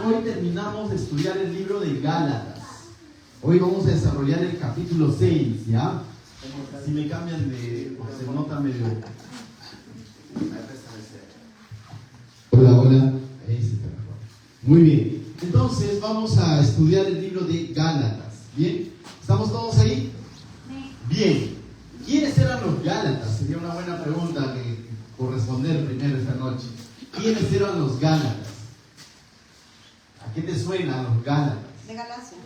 hoy terminamos de estudiar el libro de Gálatas. Hoy vamos a desarrollar el capítulo 6, ¿ya? Si me cambian de... se nota medio... Hola, hola. Ahí sí está mejor. Muy bien. Entonces vamos a estudiar el libro de Gálatas. ¿Bien? ¿Estamos todos ahí? Bien. ¿Quiénes eran los Gálatas? Sería una buena pregunta que corresponder primero esta noche. ¿Quiénes eran los Gálatas? ¿A qué te suenan los Gálatas? De Galacia.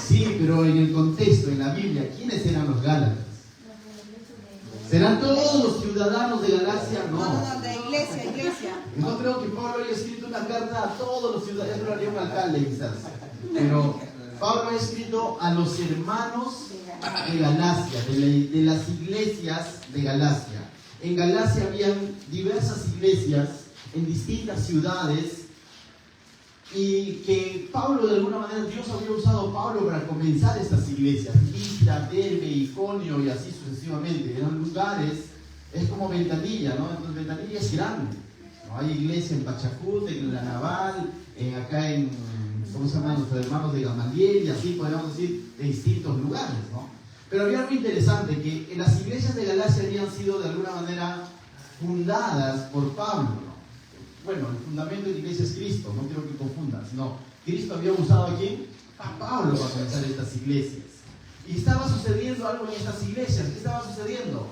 Sí, pero en el contexto, en la Biblia, ¿quiénes eran los Gálatas? ¿Serán todos los ciudadanos de Galacia? No, de iglesia. No creo que Pablo haya escrito una carta a todos los ciudadanos, eso lo haría un alcalde quizás. Pero Pablo ha escrito a los hermanos de Galacia, de las iglesias de Galacia. En Galacia habían diversas iglesias en distintas ciudades y que Pablo, de alguna manera, Dios había usado a Pablo para comenzar estas iglesias. Listra, Derbe, Iconio y así sucesivamente. Eran lugares, es como Ventanilla, ¿no? Entonces Ventanilla es grande, ¿no? Hay iglesia en Pachacút, en La Naval, acá en, ¿cómo se llaman? Nuestros hermanos de Gamaliel y así podemos decir, de distintos lugares, ¿no? Pero había algo interesante, que en las iglesias de Galacia habían sido de alguna manera fundadas por Pablo, ¿no? Bueno, el fundamento de la iglesia es Cristo, no quiero que confundas, no. Cristo había usado a ¿quién? A Pablo para comenzar estas iglesias. Y estaba sucediendo algo en estas iglesias. ¿Qué estaba sucediendo?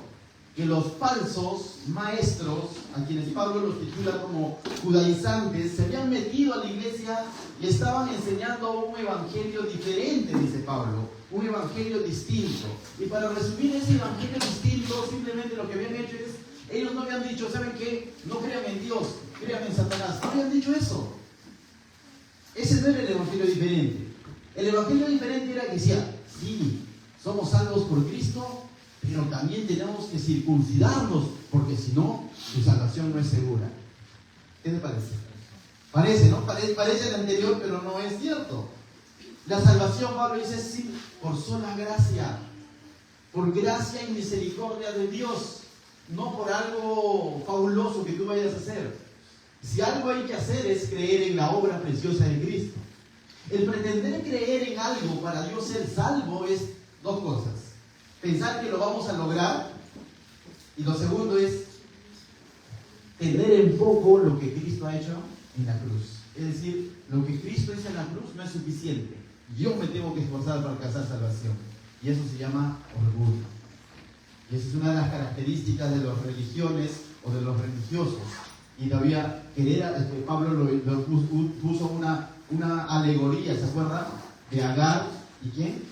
Que los falsos maestros, a quienes Pablo los titula como judaizantes, se habían metido a la iglesia y estaban enseñando un evangelio diferente, dice Pablo, un evangelio distinto. Y para resumir ese evangelio distinto, simplemente lo que habían hecho es, ellos no habían dicho, ¿saben qué? No crean en Dios, crean en Satanás. No habían dicho eso. Ese no era el evangelio diferente. El evangelio diferente era que decía, sí, somos salvos por Cristo, pero también tenemos que circuncidarnos, porque si no, su salvación no es segura. ¿Qué te parece? Parece, ¿no? Parece el anterior, pero no es cierto. La salvación, Pablo dice, sí, por sola gracia, por gracia y misericordia de Dios, no por algo fabuloso que tú vayas a hacer. Si algo hay que hacer es creer en la obra preciosa de Cristo. El pretender creer en algo para Dios ser salvo es dos cosas. Pensar que lo vamos a lograr, y lo segundo es tener en foco lo que Cristo ha hecho en la cruz. Es decir, lo que Cristo hizo en la cruz no es suficiente. Yo me tengo que esforzar para alcanzar salvación. Y eso se llama orgullo. Y esa es una de las características de las religiones o de los religiosos. Y todavía Pablo lo puso una alegoría, ¿se acuerdan? De Agar y ¿quién?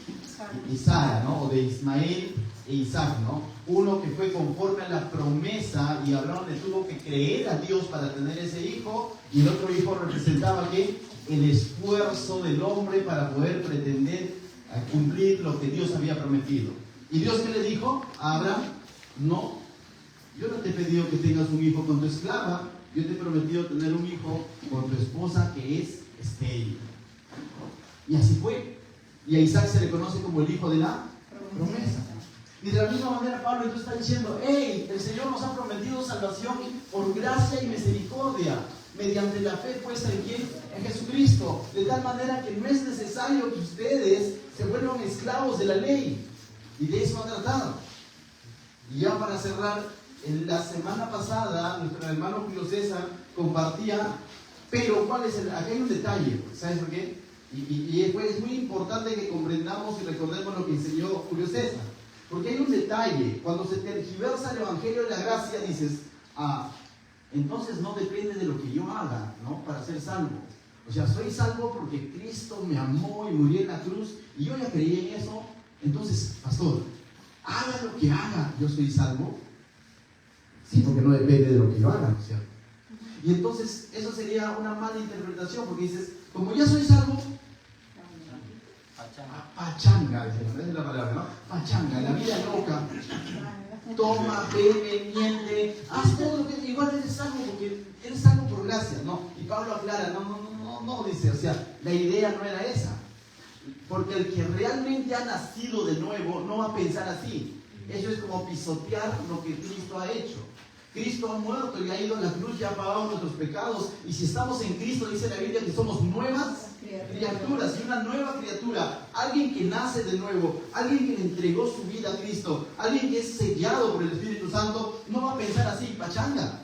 Y Sara, ¿no? O de Ismael e Isaac, ¿no? Uno que fue conforme a la promesa y Abraham le tuvo que creer a Dios para tener ese hijo, y el otro hijo representaba ¿qué? El esfuerzo del hombre para poder pretender cumplir lo que Dios había prometido. ¿Y Dios qué le dijo a Abraham? No, yo no te he pedido que tengas un hijo con tu esclava, yo te he prometido tener un hijo con tu esposa que es estéril. Y así fue. Y a Isaac se le conoce como el hijo de la promesa. Y de la misma manera Pablo entonces está diciendo, hey, el Señor nos ha prometido salvación por gracia y misericordia, mediante la fe puesta en ¿quién? En Jesucristo. De tal manera que no es necesario que ustedes se vuelvan esclavos de la ley. Y de eso ha tratado. Y ya para cerrar, en la semana pasada, nuestro hermano Julio César compartía, pero ¿cuál es el? Aquí hay un detalle, ¿sabes por qué? Y es muy importante que comprendamos y recordemos lo que enseñó Julio César. Porque hay un detalle, cuando se tergiversa el Evangelio de la Gracia, dices, entonces no depende de lo que yo haga, ¿no? Para ser salvo. O sea, soy salvo porque Cristo me amó y murió en la cruz, y yo ya creí en eso. Entonces, pastor, haga lo que haga, ¿yo soy salvo? Sí, porque no depende de lo que yo haga, ¿no es cierto? Y entonces, eso sería una mala interpretación, porque dices, como ya soy salvo, pachanga, esa es la palabra, ¿no? Pachanga, la vida loca. Toma, bebe, miente, haz todo lo que igual eres salvo, porque eres salvo por gracia, ¿no? Y Pablo aclara, no, dice, o sea, la idea no era esa. Porque el que realmente ha nacido de nuevo no va a pensar así. Eso es como pisotear lo que Cristo ha hecho. Cristo ha muerto y ha ido a la cruz y ha pagado nuestros pecados. Y si estamos en Cristo, dice la Biblia que somos nuevas criaturas. Y una nueva criatura, alguien que nace de nuevo, alguien que le entregó su vida a Cristo, alguien que es sellado por el Espíritu Santo, no va a pensar así, pachanga,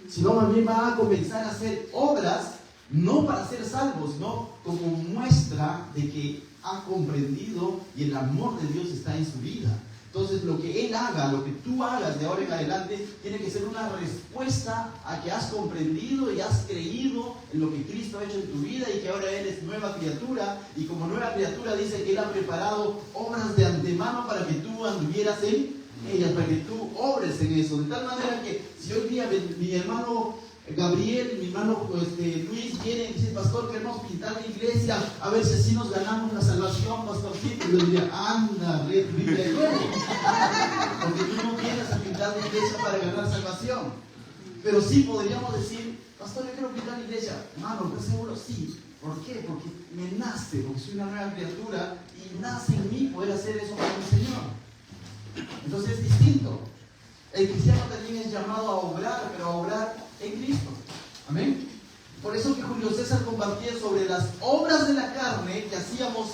sino más bien va a comenzar a hacer obras, no para ser salvos, sino como muestra de que ha comprendido y el amor de Dios está en su vida. Entonces lo que Él haga, lo que tú hagas de ahora en adelante, tiene que ser una respuesta a que has comprendido y has creído en lo que Cristo ha hecho en tu vida y que ahora Él es nueva criatura. Y como nueva criatura dice que Él ha preparado obras de antemano para que tú anduvieras en ellas, para que tú obres en eso. De tal manera que si hoy día mi hermano Gabriel, mi hermano Luis viene y dice, pastor, queremos pintar la iglesia, a ver si así nos ganamos la salvación, pastorcito. Y yo diría, anda, Biblia de nuevo. Porque tú no vienes a pintar la iglesia para ganar salvación. Pero sí podríamos decir, pastor, yo quiero pintar la iglesia. Hermano, ¿estás seguro? Sí. ¿Por qué? Porque me nace, porque soy una nueva criatura y nace en mí poder hacer eso para el Señor. Entonces es distinto. El cristiano también es llamado a obrar, pero a obrar en Cristo. Amén. Por eso que Julio César compartía sobre las obras de la carne que hacíamos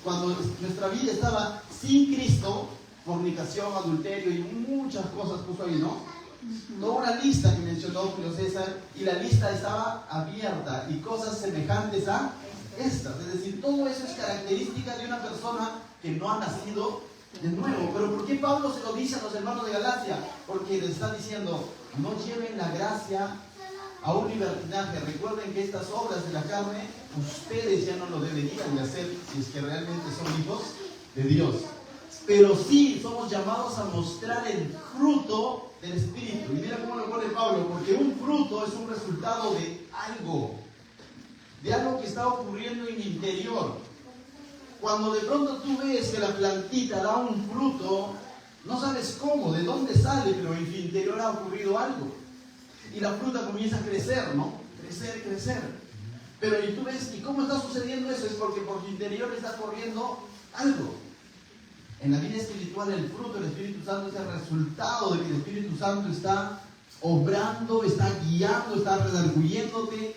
cuando nuestra vida estaba sin Cristo, fornicación, adulterio y muchas cosas puso ahí, ¿no? Toda una lista que mencionó Julio César, y la lista estaba abierta y cosas semejantes a estas. Es decir, todo eso es característica de una persona que no ha nacido de nuevo. Pero ¿por qué Pablo se lo dice a los hermanos de Galacia? Porque les está diciendo, no lleven la gracia a un libertinaje. Recuerden que estas obras de la carne, ustedes ya no lo deberían de hacer si es que realmente son hijos de Dios. Pero sí somos llamados a mostrar el fruto del Espíritu. Y mira cómo lo pone Pablo, porque un fruto es un resultado de algo que está ocurriendo en el interior. Cuando de pronto tú ves que la plantita da un fruto, no sabes cómo, de dónde sale, pero en su interior ha ocurrido algo. Y la fruta comienza a crecer, ¿no? Crecer. Pero y tú ves, ¿y cómo está sucediendo eso? Es porque por su interior está corriendo algo. En la vida espiritual, el fruto del Espíritu Santo es el resultado de que el Espíritu Santo está obrando, está guiando, está redarguyéndote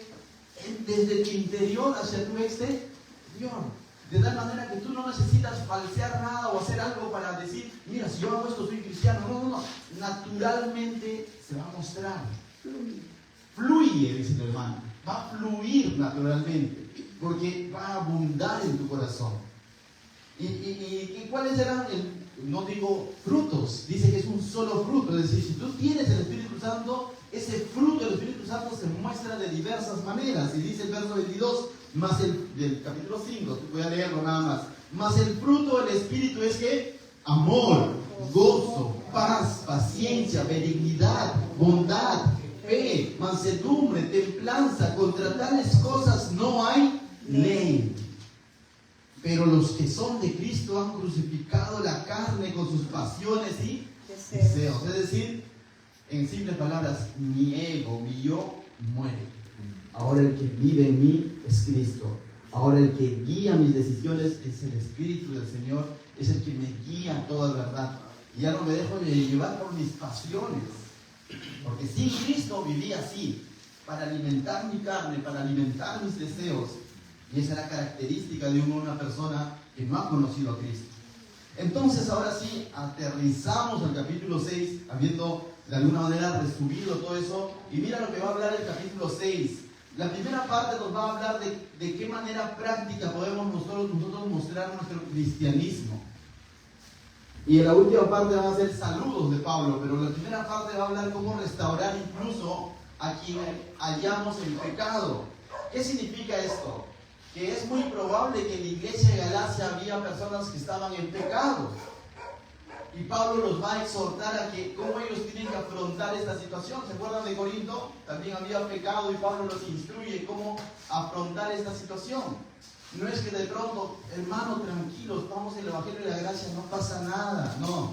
desde tu interior hacia tu exterior. De tal manera que tú no necesitas falsear nada o hacer algo para decir, mira, si yo hago esto soy cristiano. No. Naturalmente se va a mostrar. Fluye, dice el hermano. Va a fluir naturalmente. Porque va a abundar en tu corazón. ¿Y cuáles serán? No digo frutos. Dice que es un solo fruto. Es decir, si tú tienes el Espíritu Santo, ese fruto del Espíritu Santo se muestra de diversas maneras. Y dice el verso 22, más del capítulo 5, voy a leerlo nada más. Más el fruto del Espíritu es que amor, gozo, paz, paciencia, benignidad, bondad, fe, mansedumbre, templanza. Contra tales cosas no hay ley. Pero los que son de Cristo han crucificado la carne con sus pasiones y deseos. Es decir, en simples palabras, mi ego, mi yo, muere. Ahora el que vive en mí es Cristo. Ahora el que guía mis decisiones es el Espíritu del Señor. Es el que me guía a toda verdad. Y ya no me dejo de llevar por mis pasiones. Porque sin Cristo viví así. Para alimentar mi carne, para alimentar mis deseos. Y esa es la característica de una persona que no ha conocido a Cristo. Entonces ahora sí, aterrizamos al capítulo 6, habiendo de alguna manera resumido todo eso. Y mira lo que va a hablar el capítulo 6. La primera parte nos va a hablar de qué manera práctica podemos nosotros mostrar nuestro cristianismo. Y en la última parte van a ser saludos de Pablo, pero la primera parte va a hablar cómo restaurar incluso a quien hallamos en pecado. ¿Qué significa esto? Que es muy probable que en la iglesia de Galacia había personas que estaban en pecado. Y Pablo los va a exhortar a que cómo ellos tienen que afrontar esta situación. ¿Se acuerdan de Corinto? También había pecado y Pablo los instruye cómo afrontar esta situación. No es que de pronto, hermano, tranquilos, vamos en el Evangelio de la Gracia, no pasa nada. No.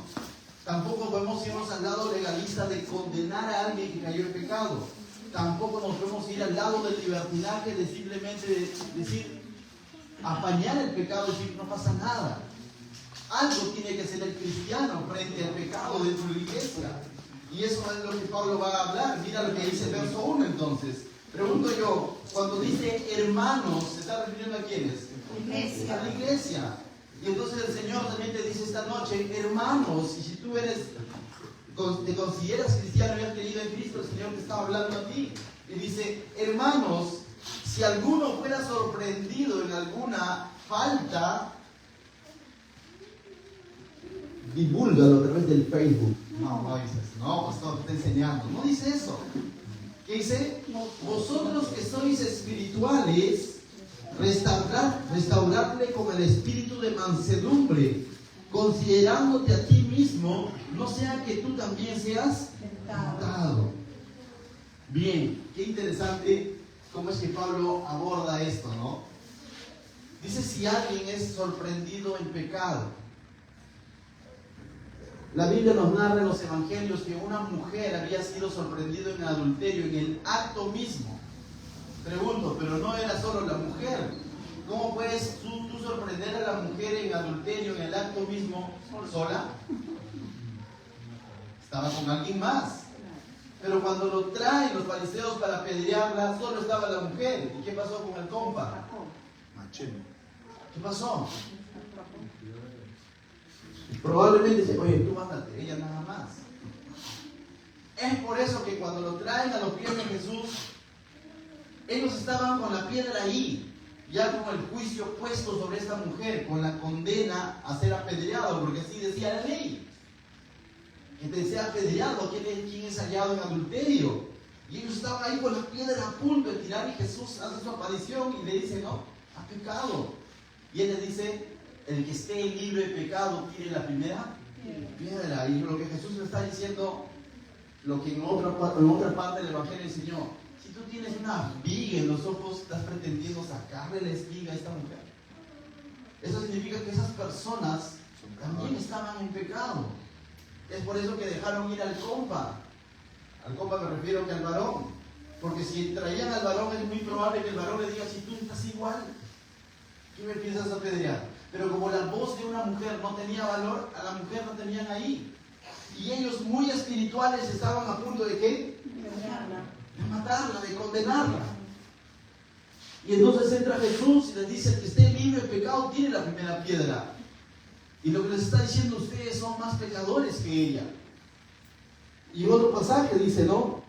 Tampoco podemos irnos al lado legalista de condenar a alguien que cayó en pecado. Tampoco nos podemos ir al lado del libertinaje de simplemente decir, apañar el pecado y decir, no pasa nada. Algo tiene que ser el cristiano frente al pecado dentro de la iglesia. Y eso es lo que Pablo va a hablar. Mira lo que dice el verso 1 entonces. Pregunto yo, cuando dice hermanos, ¿se está refiriendo a quiénes? Iglesia. A la iglesia. Y entonces el Señor también te dice esta noche, hermanos, y si tú te consideras cristiano y has creído en Cristo, el Señor te está hablando a ti. Y dice, hermanos, si alguno fuera sorprendido en alguna falta, divúlgalo a través del Facebook. No dice eso. No, pastor, te está enseñando. No dice eso. ¿Qué dice? Vosotros que sois espirituales, restauradle con el espíritu de mansedumbre, considerándote a ti mismo, no sea que tú también seas tentado. Bien, qué interesante cómo es que Pablo aborda esto, ¿no? Dice si alguien es sorprendido en pecado. La Biblia nos narra en los evangelios que una mujer había sido sorprendida en adulterio, en el acto mismo. Pregunto, pero no era solo la mujer. ¿Cómo puedes tú sorprender a la mujer en adulterio, en el acto mismo, sola? Estaba con alguien más. Pero cuando lo traen los fariseos para apedrearla, solo estaba la mujer. ¿Y qué pasó con el compa? ¿Qué pasó? Probablemente dice, oye, tú mátate, ella nada más. Es por eso que cuando lo traen a los pies de Jesús, ellos estaban con la piedra ahí, ya con el juicio puesto sobre esta mujer, con la condena a ser apedreado, porque así decía la ley. Que te sea apedreado, ¿quién es hallado en adulterio? Y ellos estaban ahí con la piedra a punto de tirar y Jesús hace su aparición y le dice, no, ha pecado. Y él le dice, el que esté libre de pecado tire la primera piedra. Y lo que Jesús le está diciendo, lo que en otra parte del Evangelio enseñó, si tú tienes una viga en los ojos, estás pretendiendo sacarle la espiga a esta mujer. Eso significa que esas personas también estaban en pecado. Es por eso que dejaron ir al compa. Al compa me refiero que al varón. Porque si traían al varón, es muy probable que el varón le diga, si tú estás igual, ¿qué me piensas apedrear? Pero como la voz de una mujer no tenía valor, a la mujer no tenían ahí. Y ellos muy espirituales estaban a punto de ¿qué? De matarla, de condenarla. Y entonces entra Jesús y les dice, el que esté libre de pecado tiene la primera piedra. Y lo que les está diciendo, ustedes son más pecadores que ella. Y en otro pasaje dice, ¿no?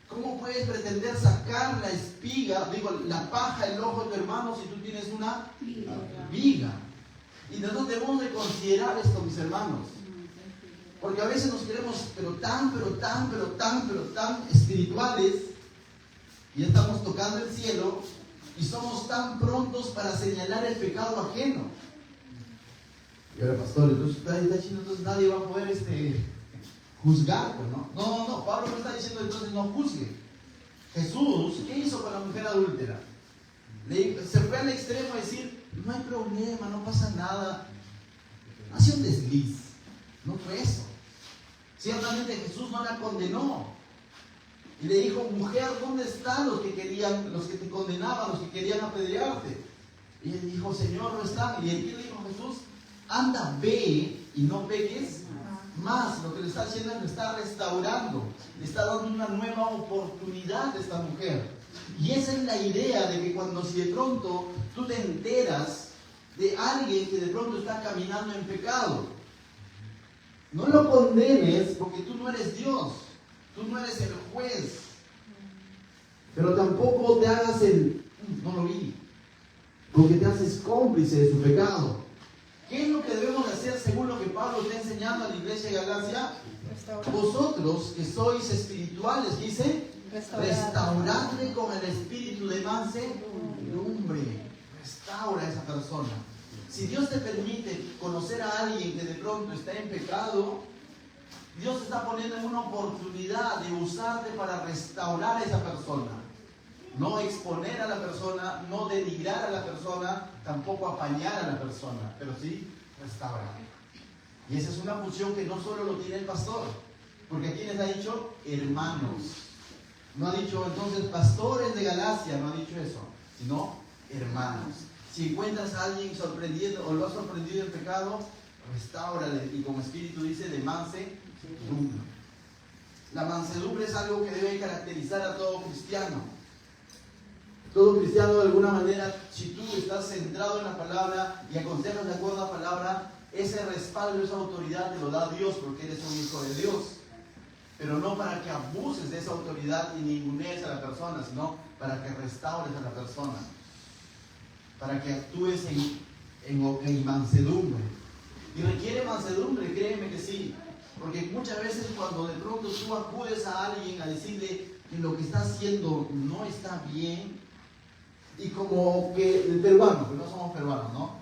¿Cómo puedes pretender sacar la espiga, la paja del ojo de tu hermano si tú tienes una viga? Y nosotros debemos de considerar esto, mis hermanos. Porque a veces nos queremos, pero tan espirituales, y ya estamos tocando el cielo, y somos tan prontos para señalar el pecado ajeno. Y ahora, pastor, entonces está diciendo, entonces nadie va a poder juzgar, ¿no? No, Pablo no está diciendo entonces no juzgue. Jesús, ¿qué hizo con la mujer adúltera? Se fue al extremo de decir, no hay problema, no pasa nada. Hace un desliz. No fue eso. Ciertamente Jesús no la condenó. Y le dijo, mujer, ¿dónde están los que te condenaban, los que querían apedrearte? Y él dijo, Señor, no están. Y el que le dijo Jesús, anda, ve y no peques más. Lo que le está haciendo es le está restaurando, le está dando una nueva oportunidad a esta mujer. Y esa es la idea de que si de pronto tú te enteras de alguien que de pronto está caminando en pecado, no lo condenes porque tú no eres Dios, tú no eres el juez, pero tampoco te hagas no lo vi, porque te haces cómplice de su pecado. ¿Qué es lo que debemos hacer según lo que Pablo está enseñando a la iglesia de Galacia? Vosotros que sois espirituales, dice, restauradle con el espíritu de mansedumbre. Restaura a esa persona. Si Dios te permite conocer a alguien que de pronto está en pecado, Dios te está poniendo en una oportunidad de usarte para restaurar a esa persona. No exponer a la persona, no denigrar a la persona, tampoco apañar a la persona, pero sí restaurar. Y esa es una función que no solo lo tiene el pastor, porque aquí les ha dicho hermanos. No ha dicho entonces pastores de Galacia, no ha dicho eso, sino hermanos. Si encuentras a alguien sorprendiendo o lo has sorprendido en pecado, restáurale, y como espíritu dice, de mansedumbre. La mansedumbre es algo que debe caracterizar a todo cristiano. Todo cristiano, de alguna manera, si tú estás centrado en la palabra y aconsejas de acuerdo a la palabra, ese respaldo, esa autoridad te lo da Dios porque eres un hijo de Dios. Pero no para que abuses de esa autoridad y ningunees a la persona, sino para que restaures a la persona. Para que actúes en mansedumbre. Y requiere mansedumbre, créeme que sí. Porque muchas veces cuando de pronto tú acudes a alguien a decirle que lo que está haciendo no está bien, y como que el peruano, que no somos peruanos, ¿no?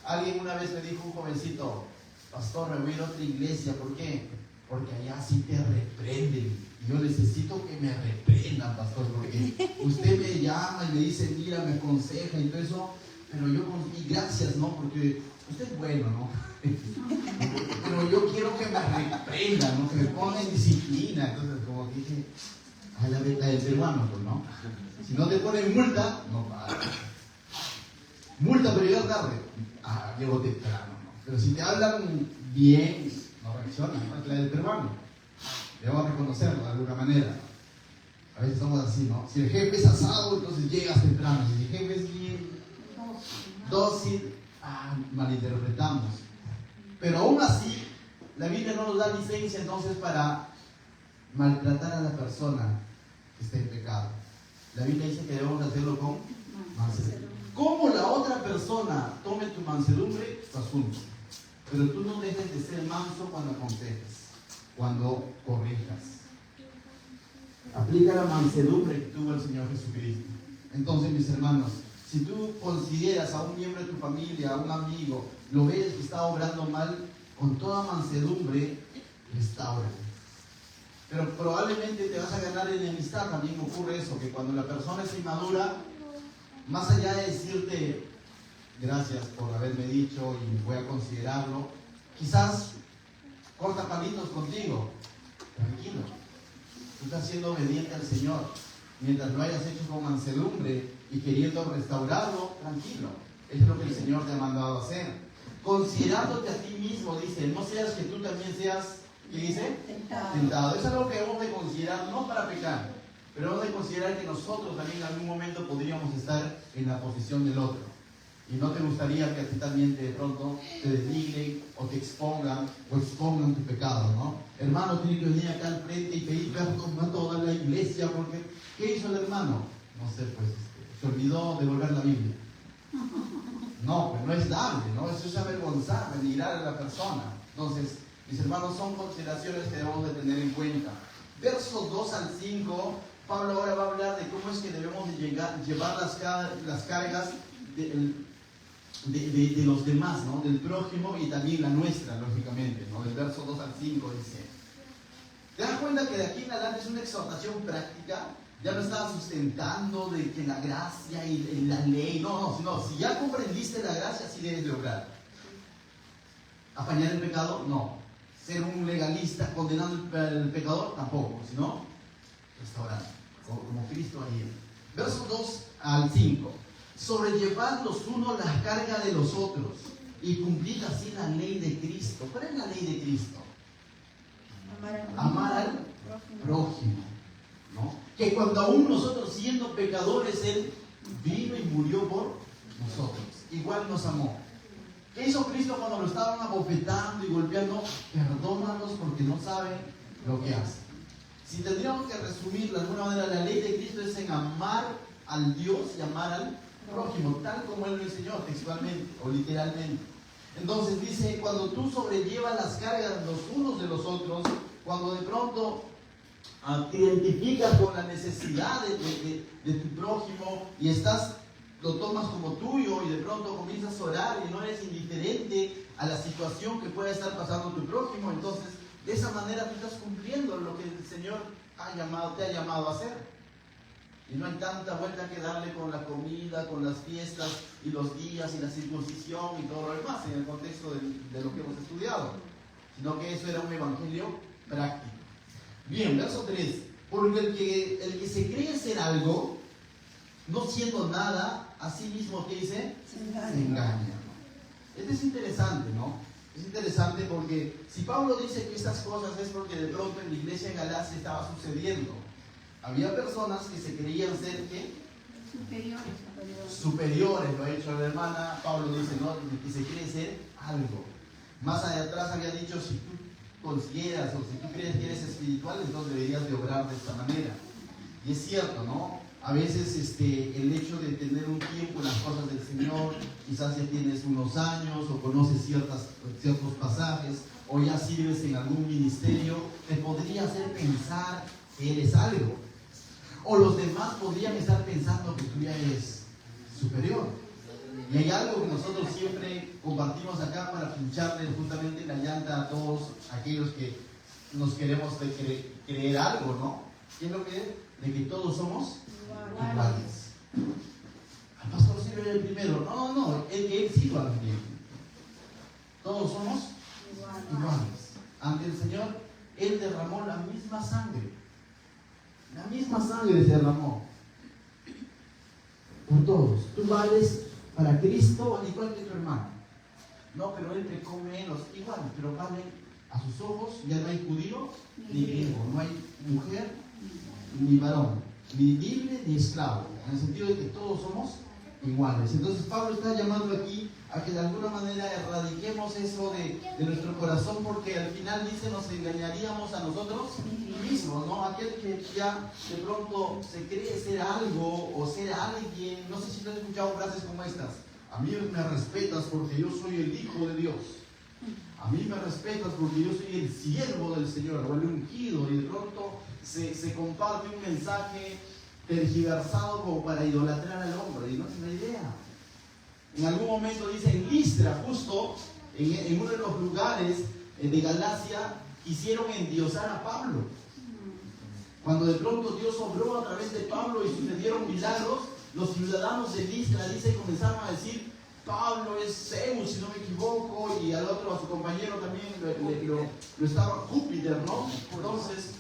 Alguien una vez me dijo, un jovencito, pastor, me voy a ir a otra iglesia, ¿por qué? Porque allá sí te reprenden. Y yo necesito que me reprendan, pastor, porque usted me llama y me dice, mira, me aconseja y todo eso, pero yo, y gracias, ¿no? Porque usted es bueno, ¿no? Pero yo quiero que me reprendan, ¿no? Que me pongan en disciplina. Entonces, como que dije, la del peruano, pues, ¿no? Si no te ponen multa, no pagas. Multa, pero llegar tarde. Llego temprano, ¿no? Pero si te hablan bien, no reaccionan, ¿no? Es la del peruano. Debo reconocerlo de alguna manera. A veces somos así, ¿no? Si el jefe es asado, entonces llegas temprano. Si el jefe es bien dócil, malinterpretamos. Pero aún así, la Biblia no nos da licencia entonces para maltratar a la persona que está en pecado. La Biblia dice que debemos hacerlo con mansedumbre. Cómo la otra persona tome tu mansedumbre, tu asunto. Pero tú no dejes de ser manso cuando aconsejes, cuando corrijas. Aplica la mansedumbre que tuvo el Señor Jesucristo. Entonces, mis hermanos, si tú consideras a un miembro de tu familia, a un amigo, lo ves que está obrando mal, con toda mansedumbre, restáuralo. Pero probablemente te vas a ganar enemistad. También ocurre eso, que cuando la persona es inmadura, más allá de decirte gracias por haberme dicho y voy a considerarlo, quizás corta palitos contigo. Tranquilo, tú estás siendo obediente al Señor. Mientras lo hayas hecho con mansedumbre y queriendo restaurarlo, tranquilo. Eso es lo que el Señor te ha mandado a hacer. Considerándote a ti mismo, dice, no seas que tú también seas, ¿qué dice? Tentado. Eso es algo que debemos de considerar, no para pecar, pero debemos de considerar que nosotros también en algún momento podríamos estar en la posición del otro. Y no te gustaría que a ti también de pronto te denigren o te expongan o expongan tu pecado, ¿no? Hermano, tiene que venir acá al frente y pedir perdón a toda la iglesia porque ¿qué hizo el hermano? No sé, pues se olvidó devolver la Biblia. No, pues no es dable, ¿no? Eso es avergonzar, denigrar a la persona. Entonces, mis hermanos, son consideraciones que debemos de tener en cuenta. Versos 2 al 5, Pablo ahora va a hablar de cómo es que debemos de llevar las cargas de los demás, ¿no? Del prójimo y también la nuestra, lógicamente, ¿no? Del verso 2 al 5 dice. ¿Te das cuenta que de aquí en adelante es una exhortación práctica? Ya no estaba sustentando de que la gracia y la ley, no, sino si ya comprendiste la gracia, sí debes de obrar. ¿Apañar el pecado? No. Ser un legalista condenando al pecador, tampoco, sino restaurar, como Cristo haría. Versos 2 al 5. Sobrellevad los unos la carga de los otros y cumplid así la ley de Cristo. ¿Cuál es la ley de Cristo? Amar al prójimo, ¿no? Que cuando aún nosotros siendo pecadores, Él vino y murió por nosotros. Igual nos amó. ¿Qué hizo Cristo cuando lo estaban abofetando y golpeando? Perdónalos porque no saben lo que hacen. Si tendríamos que resumirlo de alguna manera, la ley de Cristo es en amar al Dios y amar al prójimo, tal como Él lo enseñó textualmente o literalmente. Entonces dice, cuando tú sobrellevas las cargas los unos de los otros, cuando de pronto te identificas con la necesidad de tu prójimo y lo tomas como tuyo y de pronto comienzas a orar y no eres indiferente a la situación que pueda estar pasando tu prójimo, entonces de esa manera tú estás cumpliendo lo que el Señor te ha llamado a hacer. Y no hay tanta vuelta que darle con la comida, con las fiestas y los días y la circuncisión y todo lo demás en el contexto de lo que hemos estudiado, sino que eso era un evangelio práctico. Bien, verso 3. Porque el que se cree ser algo, no siendo nada, a sí mismo, ¿qué dice? Se engaña. ¿No? Esto es interesante, ¿no? Es interesante porque si Pablo dice que estas cosas es porque de pronto en la iglesia en Galacia estaba sucediendo. Había personas que se creían ser ¿qué? Superiores, lo ha dicho la hermana. Pablo dice, ¿no? Que se cree ser algo. Más allá atrás había dicho, si tú consideras o si tú crees que eres espiritual, entonces deberías de obrar de esta manera. Y es cierto, ¿no? A veces el hecho de tener un tiempo en las cosas del Señor, quizás ya tienes unos años o conoces ciertos pasajes o ya sirves en algún ministerio, te podría hacer pensar que eres algo. O los demás podrían estar pensando que tú ya eres superior. Y hay algo que nosotros siempre compartimos acá para pincharle justamente la llanta a todos aquellos que nos queremos creer algo, ¿no? ¿Qué es lo que es? De que todos somos iguales. Al pastor sirve el primero. No, el que él sirva también. Todos somos iguales. Ante el Señor, Él derramó la misma sangre. La misma sangre se derramó. Por todos. Tú vales para Cristo al igual que tu hermano. No, pero él pecó menos. Igual, pero vale a sus ojos. Ya no hay judío ni griego. No hay mujer ni varón, ni libre ni esclavo, en el sentido de que todos somos iguales. Entonces Pablo está llamando aquí a que de alguna manera erradiquemos eso de nuestro corazón, porque al final dice nos engañaríamos a nosotros mismos, ¿no? Aquel que ya de pronto se cree ser algo o ser alguien. No sé si tú has escuchado frases como estas: a mí me respetas porque yo soy el Hijo de Dios, a mí me respetas porque yo soy el siervo del Señor o el ungido, y de pronto se comparte un mensaje tergiversado como para idolatrar al hombre, y no es la idea. En algún momento dice en Listra, justo en uno de los lugares de Galacia, quisieron endiosar a Pablo. Cuando de pronto Dios obró a través de Pablo y sucedieron milagros, los ciudadanos de Listra, dice, comenzaron a decir: Pablo es Zeus, si no me equivoco, y al otro, a su compañero también lo estaba Júpiter, ¿no? Entonces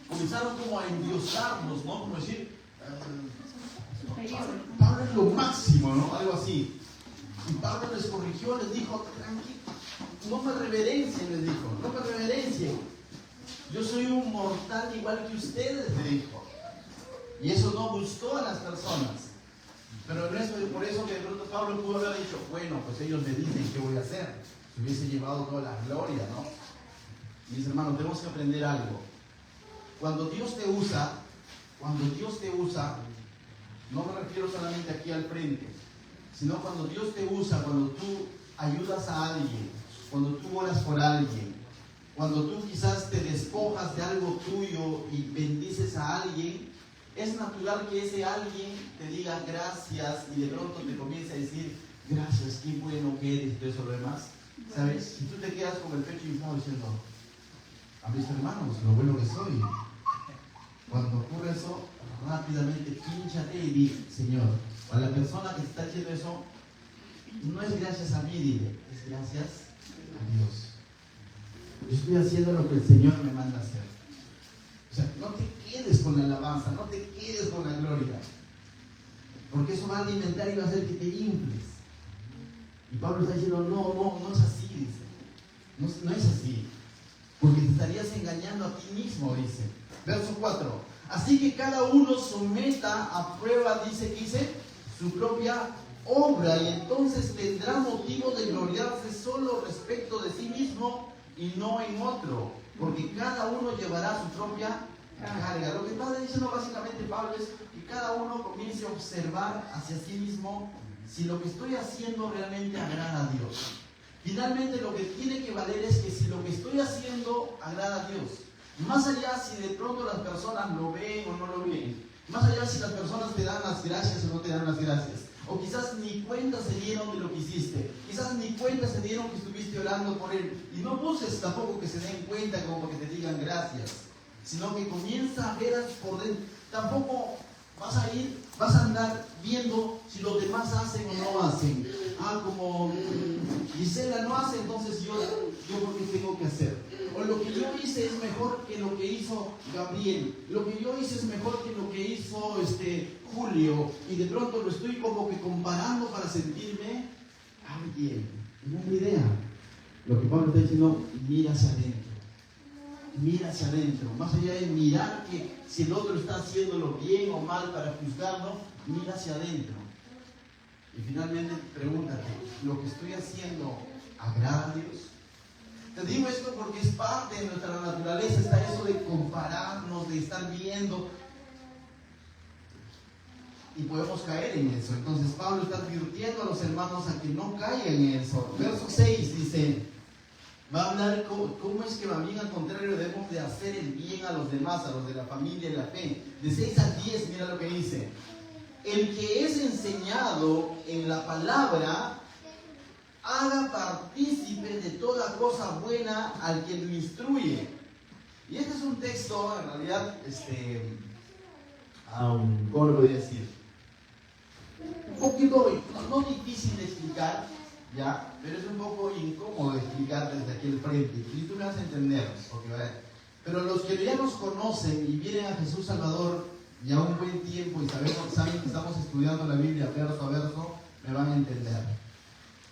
comenzaron como a endiosarnos, ¿no? Como decir, Pablo es lo máximo, ¿no? Algo así. Y Pablo les corrigió, les dijo: tranquilo, no me reverencien, les dijo, no me reverencien. Yo soy un mortal igual que ustedes, le dijo. Y eso no gustó a las personas. Pero no es por eso que de pronto Pablo pudo haber dicho: bueno, pues ellos me dicen qué voy a hacer. Se hubiese llevado toda la gloria, ¿no? Mis hermanos, tenemos que aprender algo. Cuando Dios te usa, no me refiero solamente aquí al frente, sino cuando Dios te usa, cuando tú ayudas a alguien, cuando tú oras por alguien, cuando tú quizás te despojas de algo tuyo y bendices a alguien, es natural que ese alguien te diga gracias y de pronto te comience a decir: gracias, qué bueno que eres, y todo eso lo demás. ¿Sabes? Si tú te quedas con el pecho inflado diciendo: a mis hermanos, lo bueno que soy. Cuando ocurre eso, rápidamente pínchate y di: Señor, a la persona que está haciendo eso, no es gracias a mí, dile, es gracias a Dios. Yo estoy haciendo lo que el Señor me manda hacer. O sea, no te quedes con la alabanza, no te quedes con la gloria, porque eso va a alimentar y va a hacer que te infles. Y Pablo está diciendo: no es así, dice. No es así, porque te estarías engañando a ti mismo, dice. Verso 4. Así que cada uno someta a prueba, dice, su propia obra, y entonces tendrá motivo de gloriarse solo respecto de sí mismo y no en otro, porque cada uno llevará su propia carga. Lo que está diciendo básicamente Pablo es que cada uno comience a observar hacia sí mismo si lo que estoy haciendo realmente agrada a Dios. Finalmente, lo que tiene que valer es que si lo que estoy haciendo agrada a Dios, más allá si de pronto las personas lo ven o no lo ven, más allá si las personas te dan las gracias o no te dan las gracias, o quizás ni cuenta se dieron de lo que hiciste, quizás ni cuenta se dieron que estuviste orando por él, y no busques tampoco que se den cuenta como para que te digan gracias, sino que comienza a ver por dentro. Tampoco vas a andar viendo si los demás hacen o no hacen. Como Gisela no hace, entonces yo porque tengo que hacer. O lo que yo hice es mejor que lo que hizo Gabriel. Lo que yo hice es mejor que lo que hizo Julio. Y de pronto lo estoy como que comparando para sentirme alguien. No es mi idea. Lo que Pablo está diciendo, mira hacia adentro. Mira hacia adentro. Más allá de mirar que si el otro está haciéndolo bien o mal para juzgarlo, mira hacia adentro. Y finalmente pregúntate, ¿lo que estoy haciendo agrada a Dios? Te digo esto porque es parte de nuestra naturaleza, está eso de compararnos, de estar viendo. Y podemos caer en eso. Entonces Pablo está advirtiendo a los hermanos a que no caigan en eso. Verso 6 dice, va a hablar cómo es que bien al contrario debemos de hacer el bien a los demás, a los de la familia y la fe. De 6 a 10, mira lo que dice. El que es enseñado en la palabra, haga partícipe de toda cosa buena al que lo instruye. Y este es un texto, en realidad, ¿cómo lo podría decir? Un poquito, no difícil de explicar, ¿ya? Pero es un poco incómodo de explicar desde aquí al frente. Y tú me vas a entender, porque, pero los que ya nos conocen y vienen a Jesús Salvador ya un buen tiempo y saben que estamos estudiando la Biblia verso a verso, me van a entender.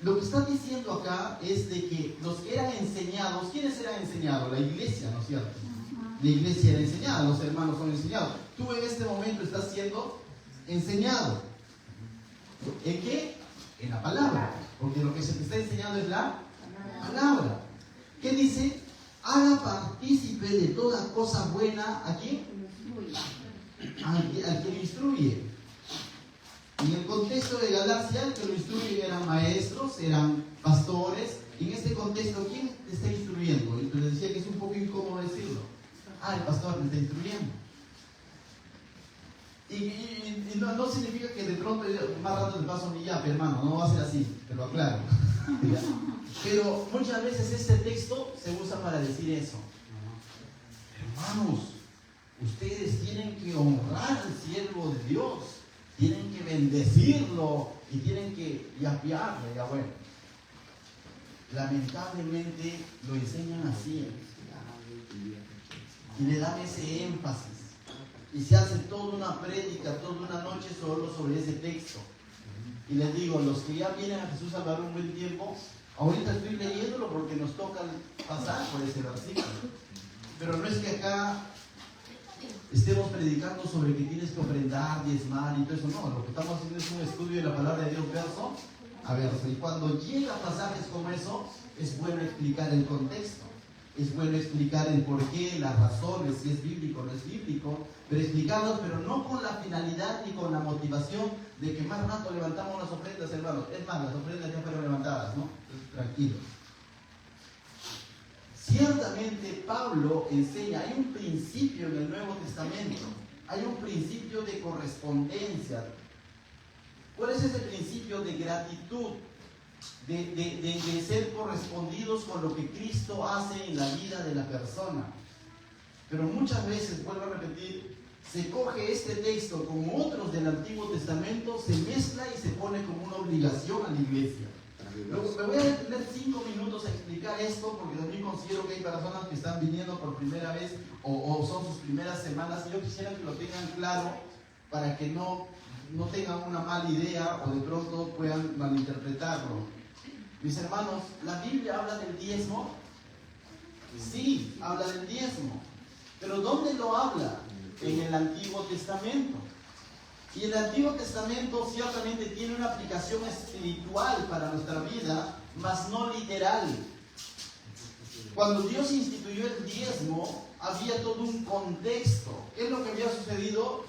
Lo que está diciendo acá es de que los que eran enseñados, ¿quiénes eran enseñados? La iglesia, ¿no es cierto? La iglesia era enseñada, los hermanos son enseñados. Tú en este momento estás siendo enseñado. ¿En qué? En la palabra. Porque lo que se te está enseñando es la palabra. ¿Qué dice? Haga partícipe de toda cosa buena, ¿a quién? Al que lo instruye. En el contexto de Galacia, el que lo instruye eran maestros, eran pastores. Y en este contexto, ¿quién te está instruyendo? Y te decía que es un poco incómodo decirlo. El pastor me está instruyendo. Y no significa que de pronto más rato te paso mi yape, hermano, no va a ser así, te lo aclaro. Pero muchas veces este texto se usa para decir eso. Hermanos, ustedes tienen que honrar al siervo de Dios, tienen que bendecirlo y tienen que yapearle, ya bueno. Lamentablemente lo enseñan así y le dan ese énfasis. Y se hace toda una prédica, toda una noche solo sobre ese texto. Y les digo, los que ya vienen a Jesús Salvador un buen tiempo, ahorita estoy leyéndolo porque nos toca pasar por ese versículo. Pero no es que acá estemos predicando sobre que tienes que ofrendar, diezmar y todo eso. No, lo que estamos haciendo es un estudio de la palabra de Dios verso a verso. Y cuando llega pasajes como eso, es bueno explicar el contexto. Es bueno explicar el porqué, las razones, si es bíblico o no es bíblico, pero explicarlos, pero no con la finalidad ni con la motivación de que más rato levantamos las ofrendas, hermanos. Es más, las ofrendas ya fueron levantadas, ¿no? Entonces, tranquilos. Ciertamente Pablo enseña, hay un principio en el Nuevo Testamento, hay un principio de correspondencia. ¿Cuál es ese principio de gratitud? De ser correspondidos con lo que Cristo hace en la vida de la persona. Pero muchas veces, vuelvo a repetir, se coge este texto como otros del Antiguo Testamento, se mezcla y se pone como una obligación a la iglesia. Me voy a detener 5 minutos a explicar esto porque también considero que hay personas que están viniendo por primera vez o son sus primeras semanas, y yo quisiera que lo tengan claro para que no tengan una mala idea o de pronto puedan malinterpretarlo. Mis hermanos, ¿la Biblia habla del diezmo? Sí, habla del diezmo. Pero ¿dónde lo habla? En el Antiguo Testamento. Y el Antiguo Testamento ciertamente tiene una aplicación espiritual para nuestra vida, mas no literal. Cuando Dios instituyó el diezmo, había todo un contexto. ¿Qué es lo que había sucedido?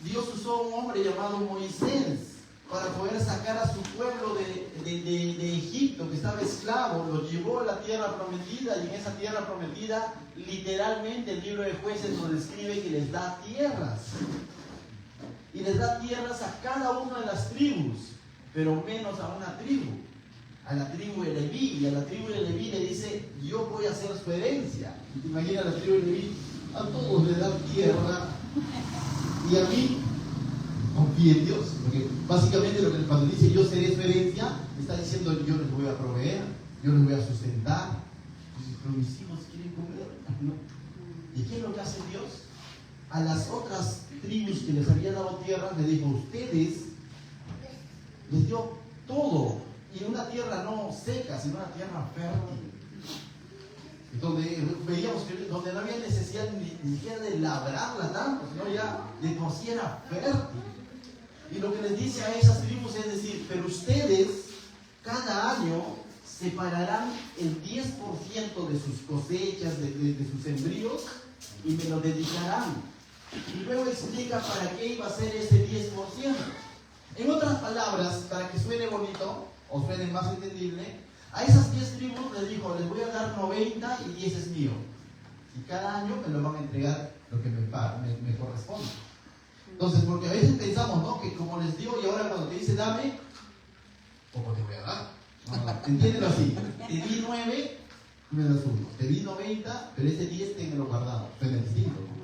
Dios usó a un hombre llamado Moisés para poder sacar a su pueblo de Egipto, que estaba esclavo, lo llevó a la tierra prometida, y en esa tierra prometida, literalmente el libro de Jueces nos describe que les da tierras. Y les da tierras a cada una de las tribus, pero menos a una tribu, a la tribu de Leví. Y a la tribu de Leví le dice, yo voy a ser su herencia. Y te imaginas, la tribu de Leví, a todos les da tierra, y a mí, confíe en Dios, porque básicamente lo que cuando dice yo seré su herencia, está diciendo yo les voy a proveer, yo les voy a sustentar. Pero mis hijos quieren comer, ¿no? ¿Y qué es lo que hace Dios? A las otras tribus que les había dado tierra, le dijo, ustedes les dio todo, y una tierra no seca, sino una tierra fértil. Donde veíamos que donde no había necesidad ni siquiera de labrarla tanto, sino ya de por sí era fértil. Y lo que les dice a esas tribus es decir, pero ustedes cada año separarán el 10% de sus cosechas, de sus sembríos, y me lo dedicarán. Y luego explica para qué iba a ser ese 10%. En otras palabras, para que suene bonito, o suene más entendible, a esas 10 tribus les dijo, les voy a dar 90 y 10 es mío. Y cada año me lo van a entregar lo que me corresponde. Entonces, porque a veces pensamos, ¿no? Que como les digo, y ahora cuando te dice dame, poco te voy a dar. No, entiéndelo así. Te di 9, me das 1. Te di 90, pero ese 10 téngalo guardado. Suena distinto, ¿no?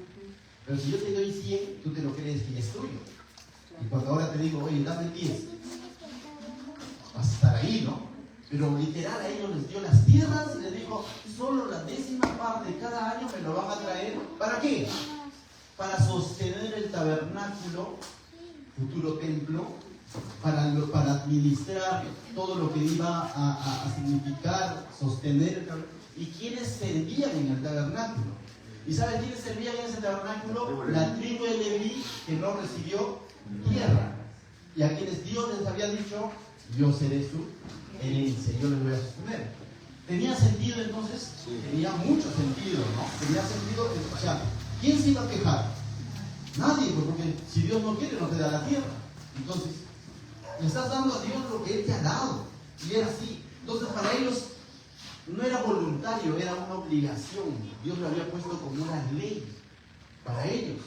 Pero si yo te doy 100, tú te lo crees que ya es tuyo. Y cuando ahora te digo, oye, dame 10, vas a estar ahí, ¿no? Pero literal a ellos les dio las tierras y les dijo, solo la 10ª parte cada año me lo van a traer. ¿Para qué? Para sostener el tabernáculo, futuro templo, para administrar todo lo que iba a significar sostener el tabernáculo. ¿Y quiénes servían en el tabernáculo? ¿Y saben quiénes servían en ese tabernáculo? La tribu de Leví, que no recibió tierra, y a quienes Dios les había dicho, yo seré su herencia, yo les voy a sostener. ¿Tenía sentido entonces? Sí. Tenía mucho sentido, ¿no? Tenía sentido, o sea, ¿quién se iba a quejar? Nadie, porque si Dios no quiere, no te da la tierra. Entonces, le estás dando a Dios lo que Él te ha dado, y era así. Entonces, para ellos no era voluntario, era una obligación. Dios lo había puesto como una ley para ellos.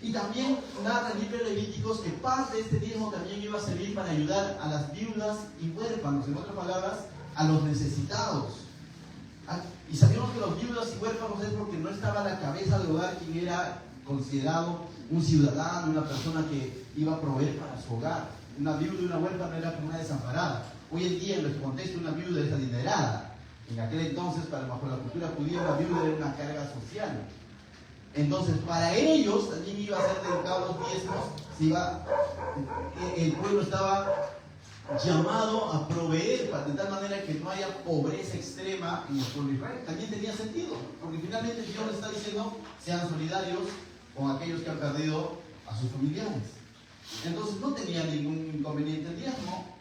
Y también narra el libro de Levíticos que parte de este diezmo también iba a servir para ayudar a las viudas y huérfanos, en otras palabras, a los necesitados. Y sabíamos que los viudas y huérfanos es porque no estaba a la cabeza del hogar quien era considerado un ciudadano, una persona que iba a proveer para su hogar. Una viuda y una huérfana era como una desamparada. Hoy en día, en nuestro contexto, una viuda es adinerada. En aquel entonces, bajo la cultura judía, una viuda era una carga social. Entonces, para ellos también iba a ser dedicado los diezmos, el pueblo estaba llamado a proveer, de tal manera que no haya pobreza extrema en el pueblo de Israel. También tenía sentido, porque finalmente Dios le está diciendo, sean solidarios con aquellos que han perdido a sus familiares. Entonces, no tenía ningún inconveniente el diezmo.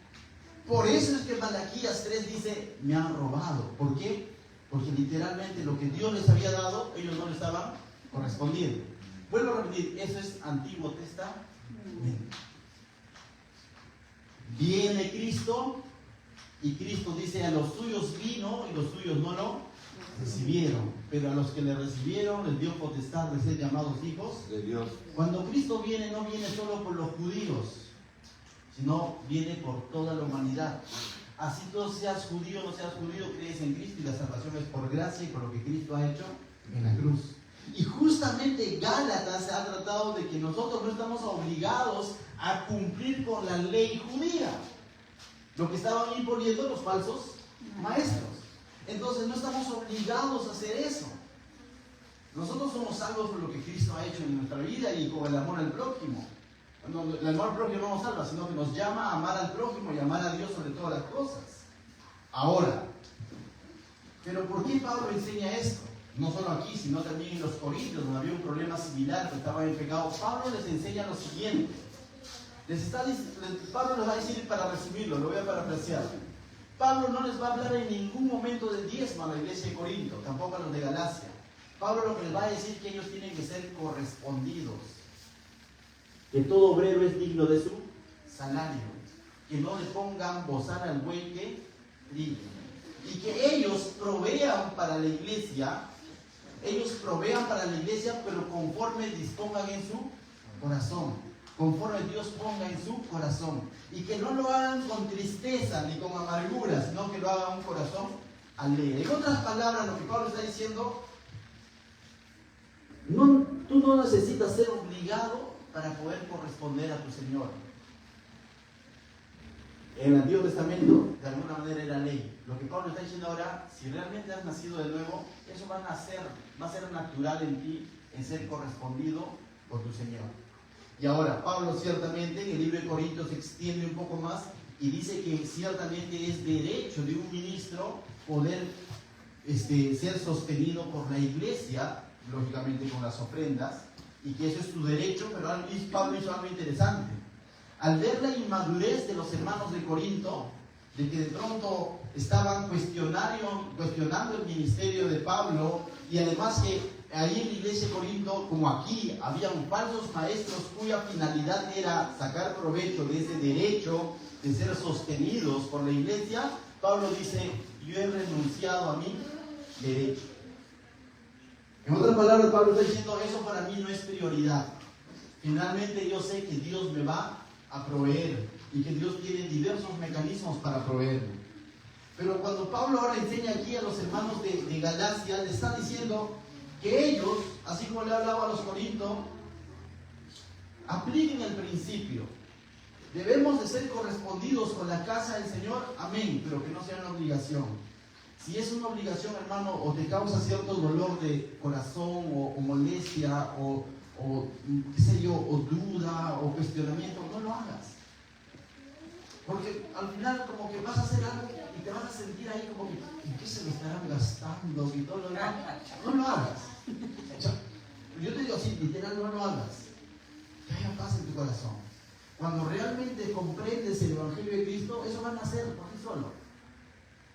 Por eso es que Malaquías 3 dice, me han robado. ¿Por qué? Porque literalmente lo que Dios les había dado, ellos no le estaban correspondiendo. Vuelvo a repetir, eso es Antiguo Testamento. Viene Cristo y Cristo dice, a los suyos vino y los suyos no lo recibieron, pero a los que le recibieron les dio potestad de ser llamados hijos de Dios. Cuando Cristo viene, no viene solo por los judíos, sino viene por toda la humanidad. Así tú seas judío o no seas judío, crees en Cristo y la salvación es por gracia y por lo que Cristo ha hecho en la cruz. Y justamente Gálatas se ha tratado de que nosotros no estamos obligados a cumplir con la ley judía, lo que estaban imponiendo los falsos maestros. Entonces no estamos obligados a hacer eso. Nosotros somos salvos por lo que Cristo ha hecho en nuestra vida y con el amor al prójimo. No, el amor al prójimo no nos salva, sino que nos llama a amar al prójimo y amar a Dios sobre todas las cosas. Ahora, ¿pero por qué Pablo enseña esto? No solo aquí, sino también en los Corintios, donde había un problema similar, que estaban en pecado. Pablo les enseña lo siguiente. Pablo les va a decir, para resumirlo, lo voy a parafrasear. Pablo no les va a hablar en ningún momento del diezmo a la iglesia de Corinto, tampoco a los de Galacia. Pablo lo que les va a decir es que ellos tienen que ser correspondidos. Que todo obrero es digno de su salario. Que no le pongan bozal al buey que trigue. Y que ellos provean para la iglesia. Ellos provean para la iglesia, pero conforme dispongan en su corazón. Conforme Dios ponga en su corazón. Y que no lo hagan con tristeza ni con amargura, sino que lo hagan un corazón alegre. En otras palabras, lo que Pablo está diciendo, tú no necesitas ser obligado para poder corresponder a tu Señor. En el Antiguo Testamento, de alguna manera, era ley. Lo que Pablo está diciendo ahora, si realmente has nacido de nuevo, eso va a ser natural en ti, en ser correspondido por tu Señor. Y ahora, Pablo ciertamente en el libro de Corintios se extiende un poco más y dice que ciertamente es derecho de un ministro poder ser sostenido por la iglesia, lógicamente con las ofrendas, y que eso es su derecho, pero Pablo hizo algo interesante. Al ver la inmadurez de los hermanos de Corinto, de que de pronto estaban cuestionando el ministerio de Pablo, y además que ahí en la iglesia de Corinto, como aquí, habían falsos maestros cuya finalidad era sacar provecho de ese derecho de ser sostenidos por la iglesia, Pablo dice, yo he renunciado a mi derecho. En otras palabras, Pablo está diciendo, eso para mí no es prioridad. Finalmente yo sé que Dios me va a proveer y que Dios tiene diversos mecanismos para proveerme. Pero cuando Pablo ahora enseña aquí a los hermanos de Galacia, le está diciendo que ellos, así como le hablaba a los corintios, apliquen el principio. Debemos de ser correspondidos con la casa del Señor, amén, pero que no sea una obligación. Si es una obligación, hermano, o te causa cierto dolor de corazón, o molestia, o qué sé yo, o duda, o cuestionamiento, no lo hagas. Porque al final como que vas a hacer algo y te vas a sentir ahí como que, ¿en qué se lo estarán gastando? Y todo lo demás. No lo hagas. O sea, yo te digo así, literal, no lo hagas. Que haya paz en tu corazón. Cuando realmente comprendes el Evangelio de Cristo, eso va a nacer por sí solo.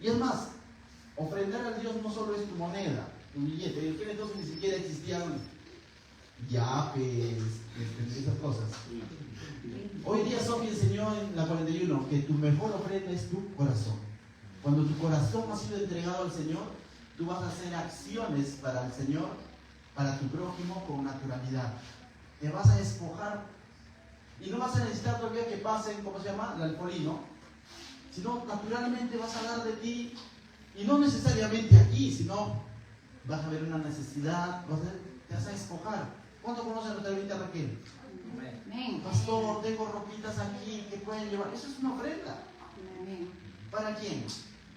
Y es más, ofrendar a Dios no solo es tu moneda, tu billete. En aquel entonces ni siquiera existían yapes, esas cosas. Hoy día Sofi enseñó en la 41 que tu mejor ofrenda es tu corazón. Cuando tu corazón ha sido entregado al Señor, tú vas a hacer acciones para el Señor, para tu prójimo con naturalidad. Te vas a despojar y no vas a necesitar todavía que pasen, ¿cómo se llama? El alfolino, sino naturalmente vas a dar de ti, y no necesariamente aquí, sino vas a ver una necesidad, te vas a despojar. ¿Cuánto conocen a nuestra hermanita Raquel? Amén. Pastor, tengo ropitas aquí que pueden llevar. Eso es una ofrenda. Amén. ¿Para quién?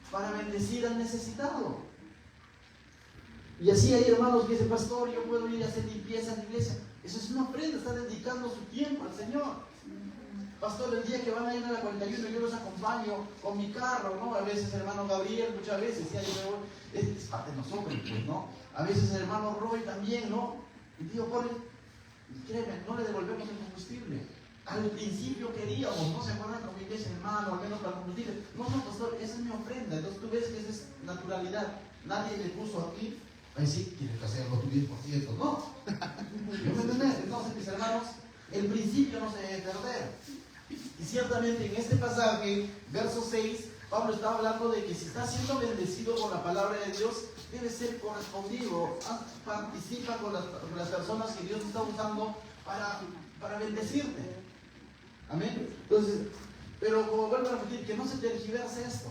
Para bendecir al necesitado. Y así hay hermanos que dicen, pastor, yo puedo ir a hacer limpieza en la iglesia. Eso es una ofrenda, está dedicando su tiempo al Señor. Pastor, el día que van a ir a la 41 yo los acompaño con mi carro, ¿no? A veces el hermano Gabriel, muchas veces, ya yo me voy, es parte de nosotros, pues, ¿no? A veces el hermano Roy también, ¿no? Y digo, pobre, créeme, no le devolvemos el combustible. Al principio queríamos, ¿no se acuerdan con mi iglesia, hermano, al menos para el combustible? No, pastor, esa es mi ofrenda. Entonces tú ves que esa es naturalidad. Nadie le puso aquí, a decir, tienes que hacerlo tu 10%, no. ¿Me entiendes? Entonces, mis hermanos, el principio no se debe perder. Y ciertamente en este pasaje, verso 6, Pablo está hablando de que si está siendo bendecido con la palabra de Dios, debe ser correspondido. Participa con las personas que Dios está usando para bendecirte. Amén. Entonces, pero como vuelvo a repetir, que no se tergiverse esto.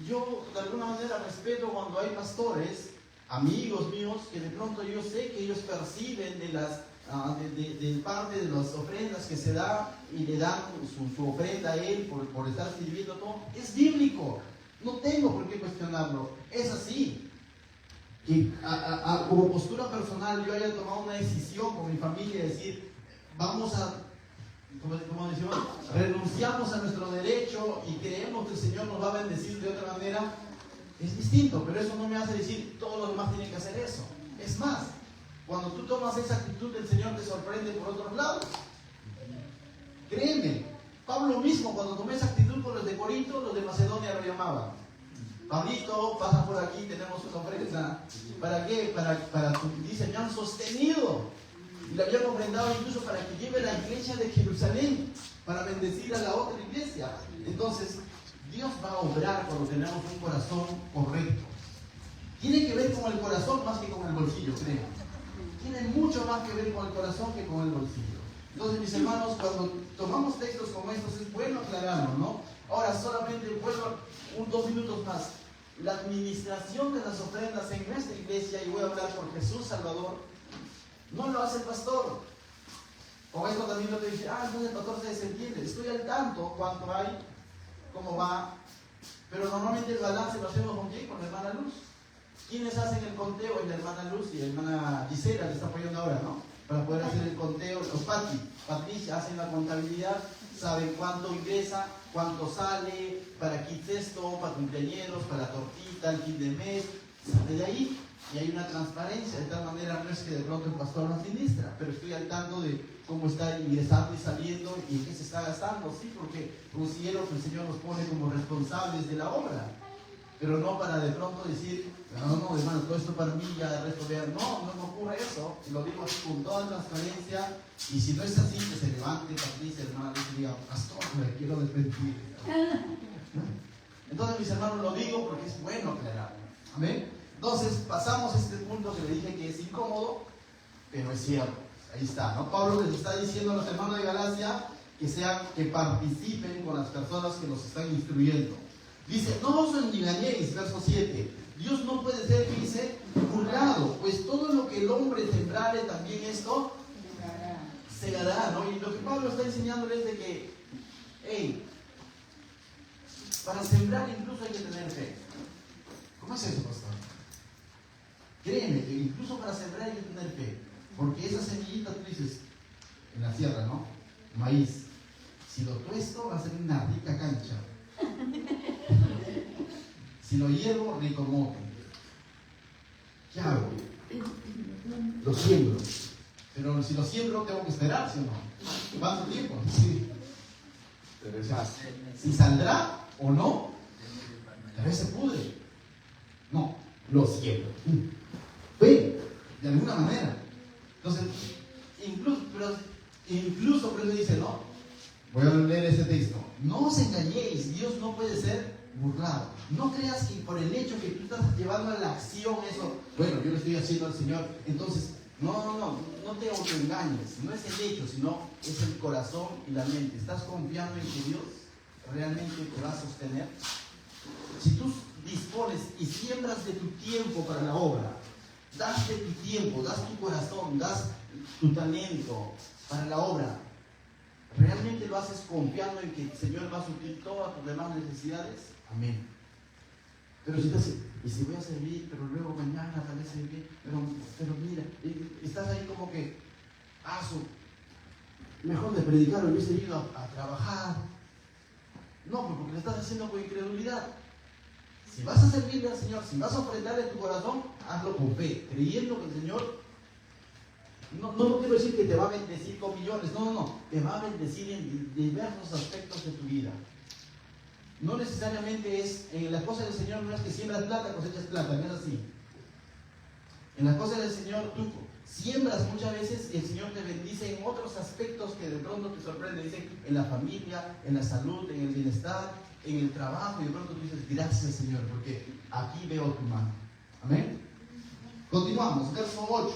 Yo de alguna manera respeto cuando hay pastores, amigos míos, que de pronto yo sé que ellos perciben de parte de las ofrendas que se da y le dan su ofrenda a él por estar sirviendo todo. Es bíblico. No tengo por qué cuestionarlo. Es así. Que como postura personal yo haya tomado una decisión con mi familia de decir, vamos a, como decimos, renunciamos a nuestro derecho y creemos que el Señor nos va a bendecir de otra manera, es distinto, pero eso no me hace decir todos los demás tienen que hacer eso. Es más, cuando tú tomas esa actitud, el Señor te sorprende por otros lados. Créeme, Pablo mismo cuando tomó esa actitud con los de Corinto, los de Macedonia lo llamaban. Pablito, pasa por aquí, tenemos una ofrenda. ¿Para qué? Dice, me han sostenido. Y le habían ofrendado incluso para que lleve la iglesia de Jerusalén, para bendecir a la otra iglesia. Entonces, Dios va a obrar cuando tenemos un corazón correcto. Tiene que ver con el corazón más que con el bolsillo, creo. Tiene mucho más que ver con el corazón que con el bolsillo. Entonces, mis hermanos, cuando tomamos textos como estos, es bueno aclararlo, ¿no? Ahora, solamente vuelvo 2 minutos más. La administración de las ofrendas en nuestra iglesia, y voy a hablar por Jesús Salvador, no lo hace el pastor. Con esto también no te dice, entonces el pastor se desentiende. Estoy al tanto cuánto hay, cómo va, pero normalmente el balance lo hacemos con quién, con la hermana Luz. ¿Quiénes hacen el conteo? La hermana Luz y la hermana Gisela le está apoyando ahora, ¿no? para poder hacer el conteo. Los Patricia hacen la contabilidad, saben cuánto ingresa, cuánto sale, para kits esto, para cumpleañeros, para la tortita, el kit de mes, sale de ahí. Y hay una transparencia, de tal manera no es que de pronto el pastor no administra, pero estoy al tanto de cómo está ingresando y saliendo y en qué se está gastando, sí, porque considero que el Señor nos pone como responsables de la obra, pero no para de pronto decir, no, hermano, todo esto para mí, ya el resto vean, no ocurre eso, y lo digo así con toda transparencia, y si no es así, que se levante Patricia, hermano, y diga, pastor, me quiero despedir. Entonces, mis hermanos, lo digo porque es bueno aclarar, amén. Entonces, pasamos a este punto que le dije que es incómodo, pero es cierto. Ahí está, ¿no? Pablo les está diciendo a los hermanos de Galacia que participen con las personas que los están instruyendo. Dice, no os engañéis, verso 7. Dios no puede ser, dice, burlado, pues todo lo que el hombre sembrare, también esto segará, ¿no? Y lo que Pablo está enseñándoles es de que, para sembrar incluso hay que tener fe. ¿Cómo es eso, pastor? Créeme que incluso para sembrar hay que tener fe, porque esa semillita tú dices, en la sierra, ¿no? Maíz, si lo tuesto va a ser una rica cancha, si lo hiervo, rico mote. ¿Qué hago? Lo siembro, pero si lo siembro tengo que esperar, ¿sí o no? ¿Cuánto tiempo? Sí. Pero si saldrá o no, tal vez se pudre. No, lo siembro. Ve, de alguna manera. Entonces, incluso por eso dice, no, voy a leer ese texto. No os engañéis, Dios no puede ser burlado. No creas que por el hecho que tú estás llevando a la acción eso, bueno, yo lo estoy haciendo al Señor, entonces, no te autoengañes. No es el hecho, sino es el corazón y la mente. ¿Estás confiando en que Dios realmente te va a sostener? Si tú dispones y siembras de tu tiempo para la obra, das de tu tiempo, das tu corazón, das tu talento para la obra, ¿realmente lo haces confiando en que el Señor va a suplir todas tus demás necesidades? Amén. Pero si estás, y si voy a servir, pero luego mañana tal vez servir, pero mira, estás ahí como que, mejor de predicar hubiese ido a trabajar. No, porque lo estás haciendo con incredulidad. Si vas a servirle al Señor, si vas a ofrendarle tu corazón, hazlo con fe, creyendo que el Señor, no quiero decir que te va a bendecir con millones, no, te va a bendecir en diversos aspectos de tu vida. No necesariamente es, en las cosas del Señor no es que siembras plata, cosechas plata, no es así. En las cosas del Señor tú siembras muchas veces y el Señor te bendice en otros aspectos que de pronto te sorprende. Dicen, en la familia, en la salud, en el bienestar, en el trabajo, y de pronto tú dices, gracias Señor, porque aquí veo tu mano. Amén. Continuamos, verso 8,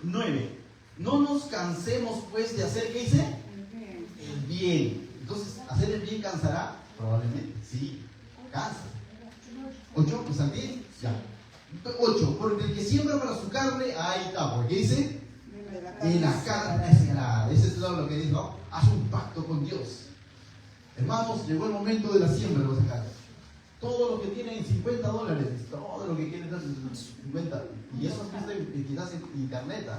9. No nos cansemos pues de hacer, ¿qué dice? El bien. Entonces, ¿hacer el bien cansará? Probablemente, sí, cansa. 8, pues al bien, ya. 8, porque el que siembra para su carne, ahí está, porque dice, en la carne será. Ese es todo lo que dice, ¿no? Haz un pacto con Dios. Hermanos, llegó el momento de la siembra, lo sacar. Todo lo que tienen $50, todo lo que quieren dar 50, y eso es quizás en internet,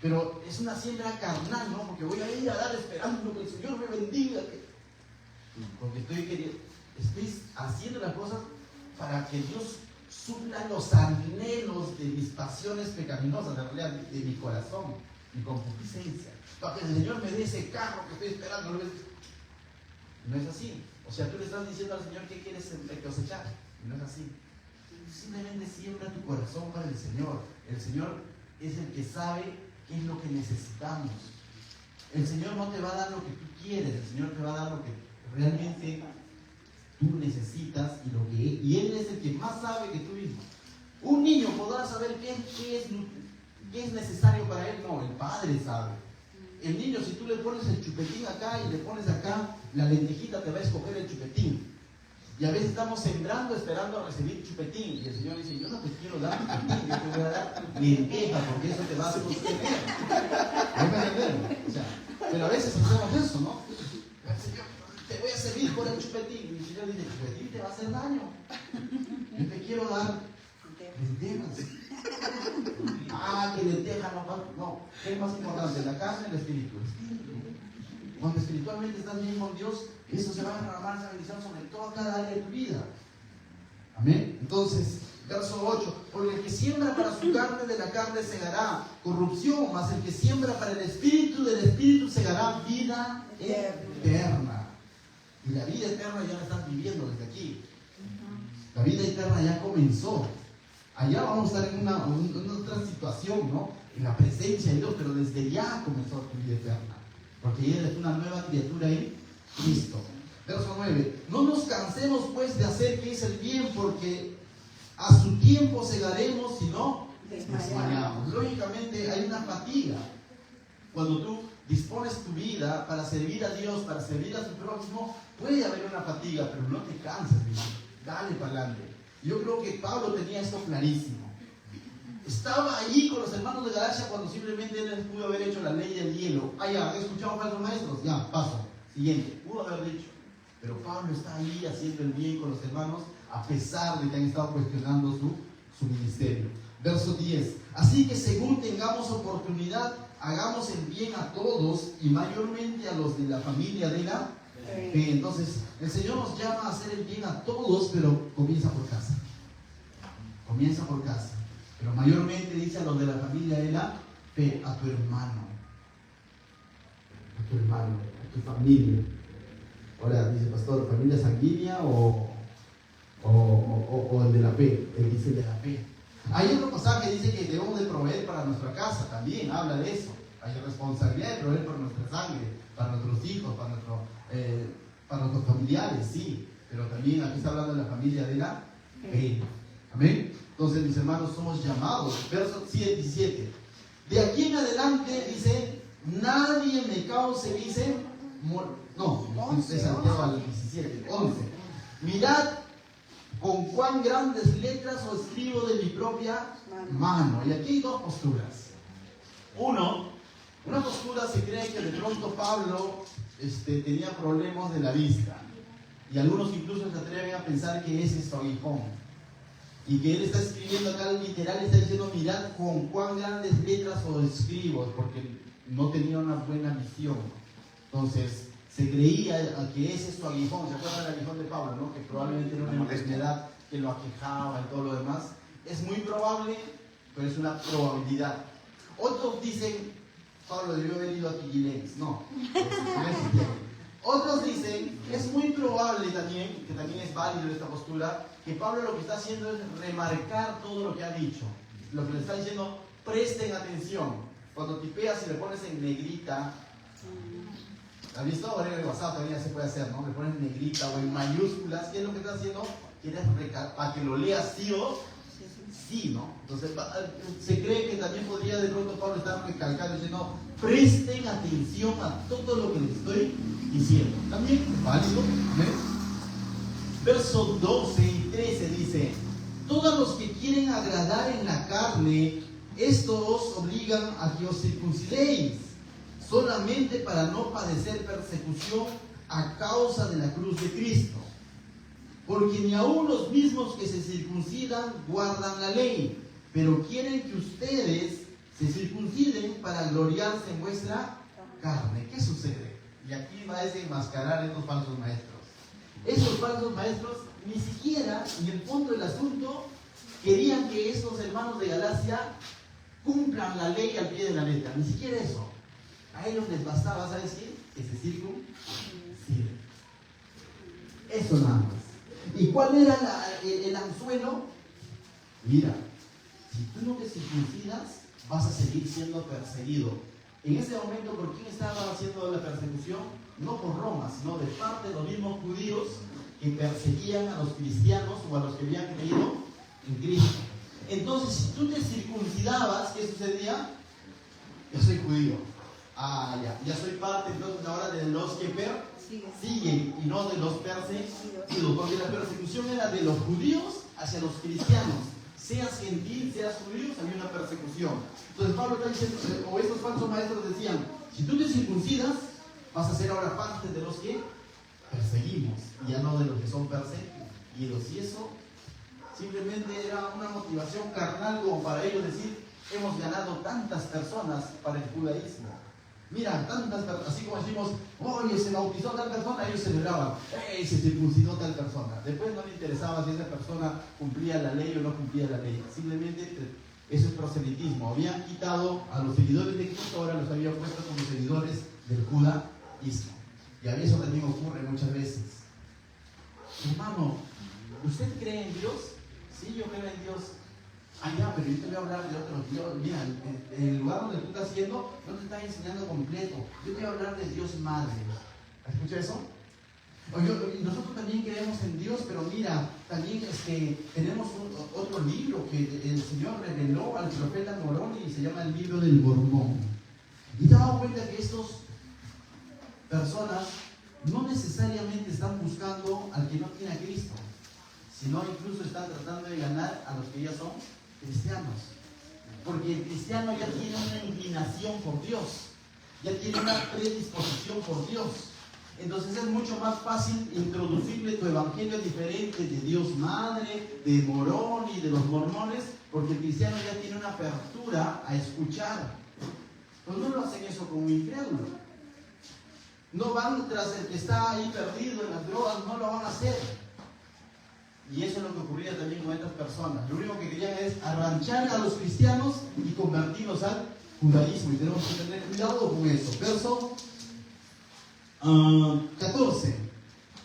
pero es una siembra carnal, ¿no? Porque voy a ir a dar esperando que el Señor me bendiga. Porque estoy haciendo las cosas para que Dios supla los anhelos de mis pasiones pecaminosas, en realidad, de mi corazón, mi concupiscencia, para que el Señor me dé ese carro que estoy esperando. No es así. O sea, tú le estás diciendo al Señor qué quieres cosechar. No es así. Simplemente siembra tu corazón para el Señor. El Señor es el que sabe qué es lo que necesitamos. El Señor no te va a dar lo que tú quieres, el Señor te va a dar lo que realmente tú necesitas y Él es el que más sabe que tú mismo. Un niño podrá saber qué es necesario para él. No, el padre sabe. El niño, si tú le pones el chupetín acá y le pones acá, la lentejita te va a escoger el chupetín. Y a veces estamos sembrando esperando a recibir chupetín. Y el Señor dice, yo no te quiero dar chupetín, yo te voy a dar lenteja, porque eso te va a sostener. ¿No me entienden? O sea, pero a veces hacemos eso, ¿no? Señor, te voy a servir por el chupetín. Y el Señor dice, el chupetín te va a hacer daño. Yo te quiero dar lentejas. que lenteja, no. ¿Qué es más importante? ¿La carne o el espíritu? Cuando espiritualmente estás bien con Dios, eso se va a derramar esa bendición sobre toda cada área de tu vida. Amén. Entonces, verso 8, porque el que siembra para su carne, de la carne segará corrupción, mas el que siembra para el espíritu, del espíritu segará vida eterna. Y la vida eterna ya la estás viviendo desde aquí. La vida eterna ya comenzó. Allá vamos a estar en una otra situación, ¿no? En la presencia de Dios, pero desde ya comenzó tu vida eterna. Porque ya eres una nueva criatura en Cristo. Verso 9. No nos cansemos pues de hacer que es el bien, porque a su tiempo segaremos si no desmayamos. Lógicamente hay una fatiga. Cuando tú dispones tu vida para servir a Dios, para servir a tu prójimo, puede haber una fatiga, pero no te canses, hermano. Dale para adelante. Yo creo que Pablo tenía esto clarísimo. Estaba ahí con los hermanos de Galacia cuando simplemente él pudo haber hecho la ley del hielo. Ya, ¿he escuchado falsos maestros? Ya, paso. Siguiente. Pudo haber dicho. Pero Pablo está ahí haciendo el bien con los hermanos a pesar de que han estado cuestionando su ministerio. Verso 10. Así que según tengamos oportunidad, hagamos el bien a todos y mayormente a los de la familia de la fe. Entonces, el Señor nos llama a hacer el bien a todos, pero comienza por casa. Comienza por casa. Pero mayormente dice a los de la familia de la fe, a tu hermano. A tu hermano, a tu familia. Ahora dice pastor, ¿familia sanguínea o el de la fe? Él dice el de la fe. Hay otro pasaje que dice que debemos de proveer para nuestra casa, también habla de eso. Hay responsabilidad de proveer por nuestra sangre, para nuestros hijos, para nuestros familiares, sí. Pero también aquí está hablando de la familia de la fe. Amén. Entonces, mis hermanos, somos llamados. Verso 17. De aquí en adelante dice, nadie me cause, dice, de Santiago al 17, 11. Mirad con cuán grandes letras os escribo de mi propia mano. Y aquí hay dos posturas. Una postura se cree que de pronto Pablo tenía problemas de la vista. Y algunos incluso se atreven a pensar que ese es su aguijón. Y que él está escribiendo acá literal, está diciendo, mirad con cuán grandes letras os escribo, porque no tenía una buena visión. Entonces, se creía que ese es su aguijón. ¿Se acuerdan del aguijón de Pablo, no? Que probablemente era una enfermedad que lo aquejaba y todo lo demás. Es muy probable, pero es una probabilidad. Otros dicen, Pablo debió haber ido a Quigilex. No, otros dicen, es muy probable también, que también es válido esta postura, que Pablo lo que está haciendo es remarcar todo lo que ha dicho. Lo que le está diciendo, presten atención. Cuando tipeas y le pones en negrita, ¿has visto? Ahora en el WhatsApp todavía se puede hacer, ¿no? Le pones en negrita o en mayúsculas. ¿Qué es lo que está haciendo? Quieres para que lo leas sí o sí, ¿no? Entonces se cree que también podría de pronto Pablo estar recalcando diciendo, presten atención a todo lo que les estoy diciendo. También es válido. ¿Ves? Verso 12 y 13 dice, todos los que quieren agradar en la carne, estos os obligan a que os circuncidéis, solamente para no padecer persecución a causa de la cruz de Cristo. Porque ni aun los mismos que se circuncidan guardan la ley, pero quieren que ustedes se circunciden para gloriarse en vuestra carne. ¿Qué sucede? Y aquí va a desenmascarar estos falsos maestros. Esos falsos maestros ni siquiera, en el fondo del asunto, querían que estos hermanos de Galacia cumplan la ley al pie de la letra. Ni siquiera eso. A ellos les bastaba, ¿sabes qué? Que se circunciden. Eso nada más. ¿Y cuál era el anzuelo? Mira, si tú no te circuncidas, vas a seguir siendo perseguido. En ese momento, ¿por quién estaba haciendo la persecución? No por Roma, sino de parte de los mismos judíos que perseguían a los cristianos o a los que habían creído en Cristo. Entonces, si tú te circuncidabas, ¿qué sucedía? Yo soy judío. Ya soy parte entonces ahora de los que siguen y no de los perseguidos, porque la persecución era de los judíos hacia los cristianos. Seas gentil, seas judío, había una persecución. Entonces Pablo está diciendo, o estos falsos maestros decían, si tú te circuncidas, vas a ser ahora parte de los que perseguimos, y ya no de los que son perseguidos. Y eso simplemente era una motivación carnal como para ellos decir, hemos ganado tantas personas para el judaísmo. Mira, tantas personas, así como decimos, oye, se bautizó tal persona, ellos celebraban, se circuncidó tal persona. Después no le interesaba si esa persona cumplía la ley o no cumplía la ley. Simplemente eso es proselitismo. Habían quitado a los seguidores de Cristo, ahora los habían puesto como seguidores del judaísmo. Y a mí eso también ocurre muchas veces. Hermano, ¿usted cree en Dios? Sí, yo creo en Dios. Ah, ya, pero yo te voy a hablar de otro Dios. Mira, en el lugar donde tú estás yendo, no te está enseñando completo. Yo te voy a hablar de Dios Madre. ¿Has escuchado eso? Nosotros también creemos en Dios, pero mira, también tenemos otro libro que el Señor reveló al profeta Moroni y se llama el libro del Mormón. Y te has dado cuenta que estas personas no necesariamente están buscando al que no tiene a Cristo, sino incluso están tratando de ganar a los que ya son cristianos. Porque el cristiano ya tiene una inclinación por Dios, ya tiene una predisposición por Dios. Entonces es mucho más fácil introducirle tu evangelio diferente de Dios Madre, de Moroni, de los mormones, porque el cristiano ya tiene una apertura a escuchar. Pues no lo hacen eso con un incrédulo. No van tras el que está ahí perdido en las drogas, no lo van a hacer. Y eso es lo que ocurría también con estas personas. Lo único que querían es arranchar a los cristianos y convertirlos al judaísmo. Y tenemos que tener cuidado con eso. Verso 14.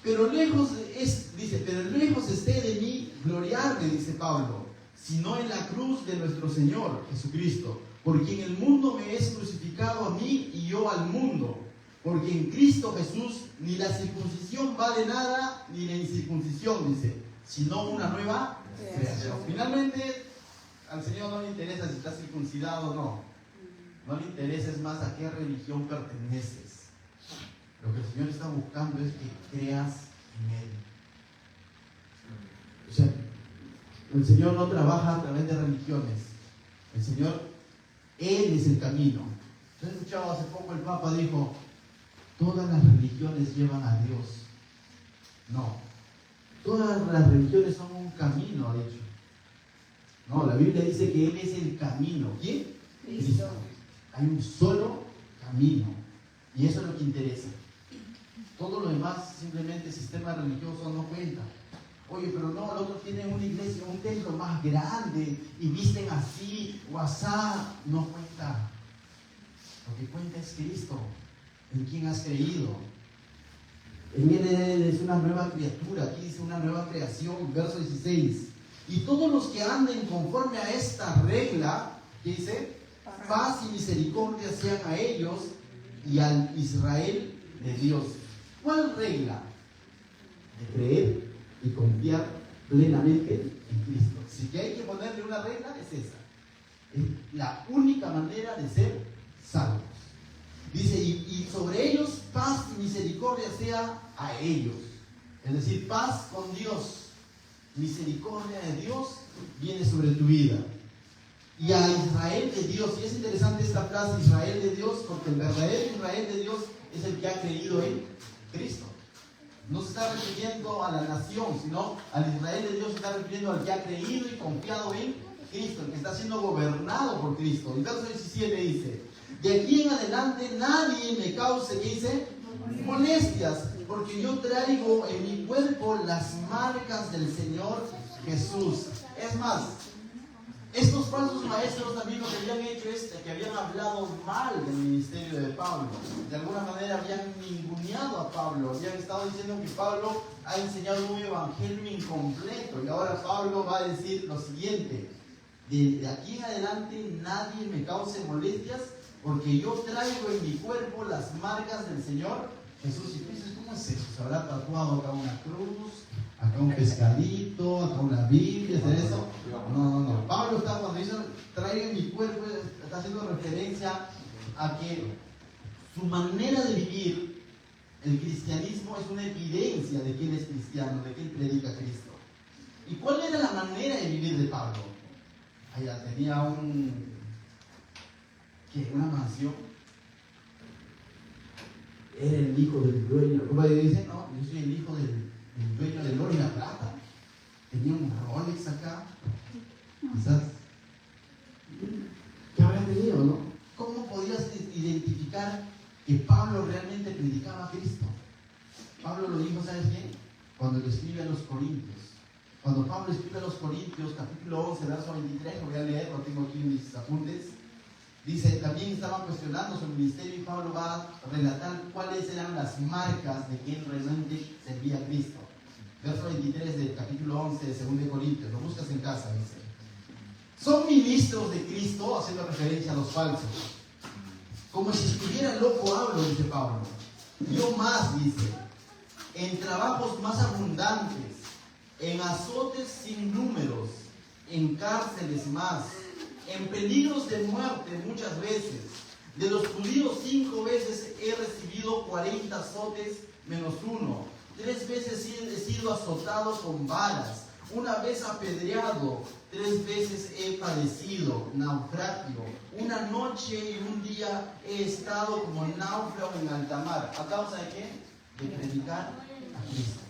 Pero lejos esté de mí gloriarme, dice Pablo, sino en la cruz de nuestro Señor Jesucristo, por quien el mundo me es crucificado a mí y yo al mundo. Porque en Cristo Jesús ni la circuncisión vale nada, ni la incircuncisión, dice, sino una nueva creación. Finalmente, al Señor no le interesa si estás circuncidado o no. No le interesa es más a qué religión perteneces. Lo que el Señor está buscando es que creas en Él. O sea, el Señor no trabaja a través de religiones. El Señor, Él es el camino. Yo he escuchado hace poco el Papa dijo, todas las religiones llevan a Dios. No. Todas las religiones son un camino, ha dicho. No, la Biblia dice que Él es el camino. ¿Quién? Cristo. Hay un solo camino. Y eso es lo que interesa. Todo lo demás, simplemente sistema religioso no cuenta. Oye, pero no, el otro tiene una iglesia, un templo más grande y visten así o asá. No cuenta. Lo que cuenta es Cristo. ¿En quién has creído? En Él es una nueva criatura. Aquí dice una nueva creación, verso 16. Y todos los que anden conforme a esta regla, ¿qué dice? Paz y misericordia sean a ellos y al Israel de Dios. ¿Cuál regla? De creer y confiar plenamente en Cristo. Si que hay que ponerle una regla, es esa. Es la única manera de ser salvos. Dice, y sobre ellos paz y misericordia sea a ellos. Es decir, paz con Dios, misericordia de Dios viene sobre tu vida. Y a Israel de Dios. Y es interesante esta frase, Israel de Dios, porque el verdadero Israel de Dios es el que ha creído en Cristo. No se está refiriendo a la nación, sino al Israel de Dios se está refiriendo al que ha creído y confiado en Cristo, el que está siendo gobernado por Cristo. El verso 17 dice, de aquí en adelante nadie me cause, ¿qué dice? Molestias, porque yo traigo en mi cuerpo las marcas del Señor Jesús. Es más, estos falsos maestros también lo que habían hecho es que habían hablado mal del ministerio de Pablo. De alguna manera habían ninguneado a Pablo, habían estado diciendo que Pablo ha enseñado un evangelio incompleto. Y ahora Pablo va a decir lo siguiente, de aquí en adelante nadie me cause molestias, porque yo traigo en mi cuerpo las marcas del Señor Jesús. Y tú dices, ¿cómo es eso? ¿Se habrá tatuado acá una cruz? Acá un pescadito, acá una Biblia, ¿es eso? No. Pablo está, cuando dice traigo en mi cuerpo, está haciendo referencia a que su manera de vivir el cristianismo es una evidencia de que él es cristiano, de que él predica a Cristo. ¿Y cuál era la manera de vivir de Pablo? Allá tenía una mansión. Era el hijo del dueño. ¿Cómo dice? No, yo soy el hijo del dueño del oro y la plata. Tenía un Rolex acá. Quizás. verificar que Pablo realmente predicaba a Cristo. Pablo lo dijo, ¿sabes qué? Cuando le escribe a los Corintios. Cuando Pablo escribe a los Corintios, capítulo 11, verso 23, lo voy a leer, lo tengo aquí en mis apuntes. Dice, también estaban cuestionando su ministerio y Pablo va a relatar cuáles eran las marcas de quien realmente servía a Cristo. Verso 23 del capítulo 11 de 2 Corintios, lo buscas en casa, dice. Son ministros de Cristo, haciendo referencia a los falsos. Como si estuviera loco hablo, dice Pablo. Yo más, dice, en trabajos más abundantes, en azotes sin números, en cárceles más, en peligros de muerte muchas veces. De los judíos 5 veces he recibido 40 azotes menos 1. 3 veces he sido azotado con varas. 1 vez apedreado. 3 veces he padecido naufragio. 1 noche y 1 día he estado como náufrago en alta mar. ¿A causa de qué? De predicar a Cristo.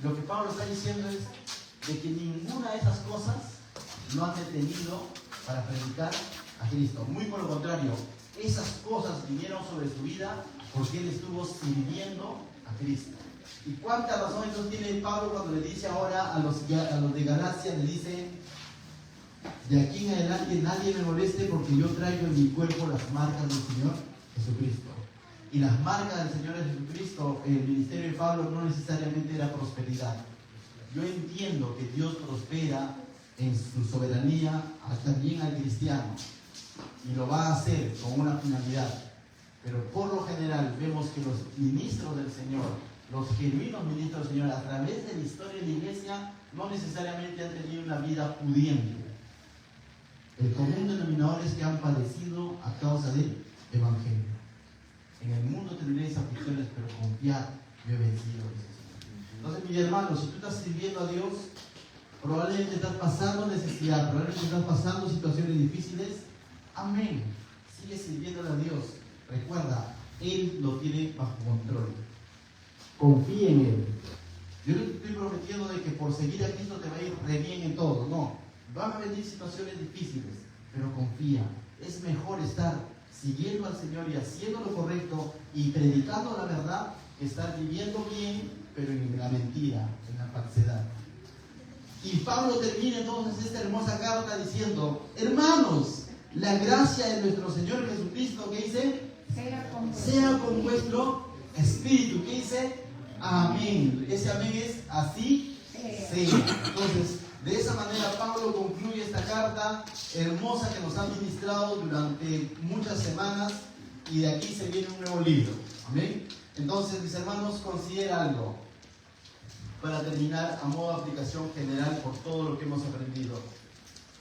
Lo que Pablo está diciendo es de que ninguna de esas cosas no han detenido para predicar a Cristo. Muy por lo contrario, esas cosas vinieron sobre su vida porque él estuvo sirviendo a Cristo. ¿Y cuánta razón entonces tiene Pablo cuando le dice ahora a los de Galacia, le dice, de aquí en adelante nadie me moleste porque yo traigo en mi cuerpo las marcas del Señor Jesucristo? Y las marcas del Señor Jesucristo, el ministerio de Pablo no necesariamente era prosperidad. Yo entiendo que Dios prospera en su soberanía también al cristiano y lo va a hacer con una finalidad, pero por lo general vemos que los ministros del Señor, los genuinos ministros del Señor, a través de la historia de la iglesia, no necesariamente han tenido una vida pudiente. El común denominador es que han padecido a causa del Evangelio. En el mundo tendréis aflicciones, pero confiad, yo he vencido. Entonces, mis hermanos, si tú estás sirviendo a Dios, probablemente estás pasando necesidad, probablemente estás pasando situaciones difíciles. Amén. Sigue sirviéndole a Dios. Recuerda, Él lo tiene bajo control. Confía en Él. Yo no te estoy prometiendo de que por seguir a Cristo te va a ir re bien en todo. No. Van a venir situaciones difíciles, pero confía. Es mejor estar siguiendo al Señor y haciendo lo correcto y predicando la verdad que estar viviendo bien, pero en la mentira, en la falsedad. Y Pablo termina entonces esta hermosa carta diciendo, hermanos, la gracia de nuestro Señor Jesucristo, ¿qué dice? Sea con vuestro espíritu. ¿Qué dice? Amén. Ese amén es así sea. Entonces, de esa manera Pablo concluye esta carta hermosa que nos ha ministrado durante muchas semanas y de aquí se viene un nuevo libro. Amén. Entonces, mis hermanos, considera algo. Para terminar, a modo de aplicación general por todo lo que hemos aprendido.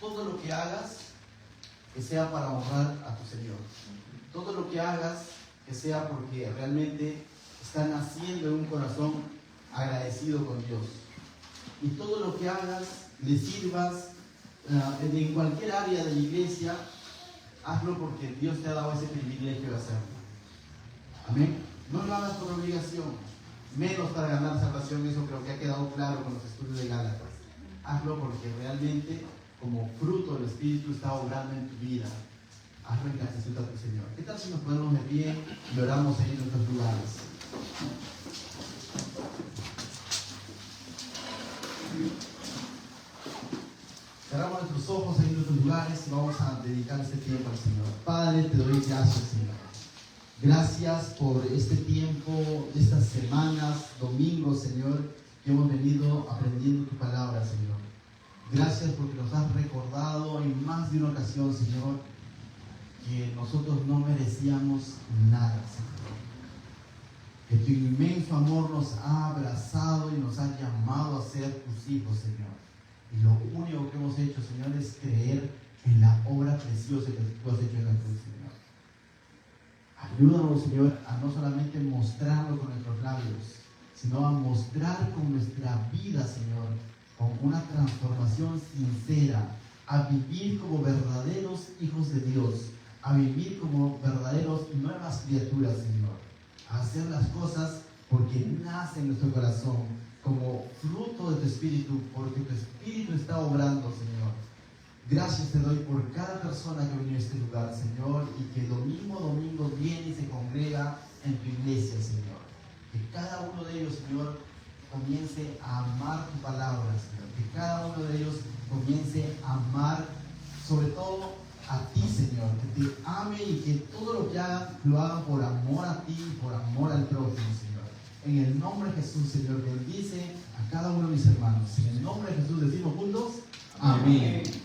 Todo lo que hagas, que sea para honrar a tu Señor. Todo lo que hagas, que sea porque realmente están haciendo en un corazón agradecido con Dios. Y todo lo que hagas, le sirvas en cualquier área de la iglesia, hazlo porque Dios te ha dado ese privilegio de hacerlo. Amén. No lo hagas por obligación. Menos para ganar salvación, eso creo que ha quedado claro con los estudios de Gálatas. Hazlo porque realmente, como fruto del Espíritu, está obrando en tu vida. Hazlo en gratitud a tu Señor. ¿Qué tal si nos ponemos de pie y oramos ahí en nuestros lugares? Cerramos nuestros ojos ahí en nuestros lugares y vamos a dedicar este tiempo al Señor. Padre, te doy gracias, Señor. Gracias por este tiempo, estas semanas, domingos, Señor, que hemos venido aprendiendo tu palabra, Señor. Gracias porque nos has recordado en más de una ocasión, Señor, que nosotros no merecíamos nada, Señor. Que tu inmenso amor nos ha abrazado y nos ha llamado a ser tus hijos, Señor. Y lo único que hemos hecho, Señor, es creer en la obra preciosa que tú has hecho en la cruz, Señor. Ayúdanos, Señor, a no solamente mostrarlo con nuestros labios, sino a mostrar con nuestra vida, Señor, con una transformación sincera, a vivir como verdaderos hijos de Dios, a vivir como verdaderos nuevas criaturas, Señor, a hacer las cosas porque nace en nuestro corazón, como fruto de tu Espíritu, porque tu Espíritu está obrando, Señor. Gracias te doy por cada persona que ha venido a este lugar, Señor, y que domingo a domingo viene y se congrega en tu iglesia, Señor. Que cada uno de ellos, Señor, comience a amar tu palabra, Señor. Que cada uno de ellos comience a amar, sobre todo a ti, Señor. Que te ame y que todo lo que hagan, lo hagan por amor a ti y por amor al prójimo, Señor. En el nombre de Jesús, Señor, bendice a cada uno de mis hermanos. En el nombre de Jesús decimos juntos, amén.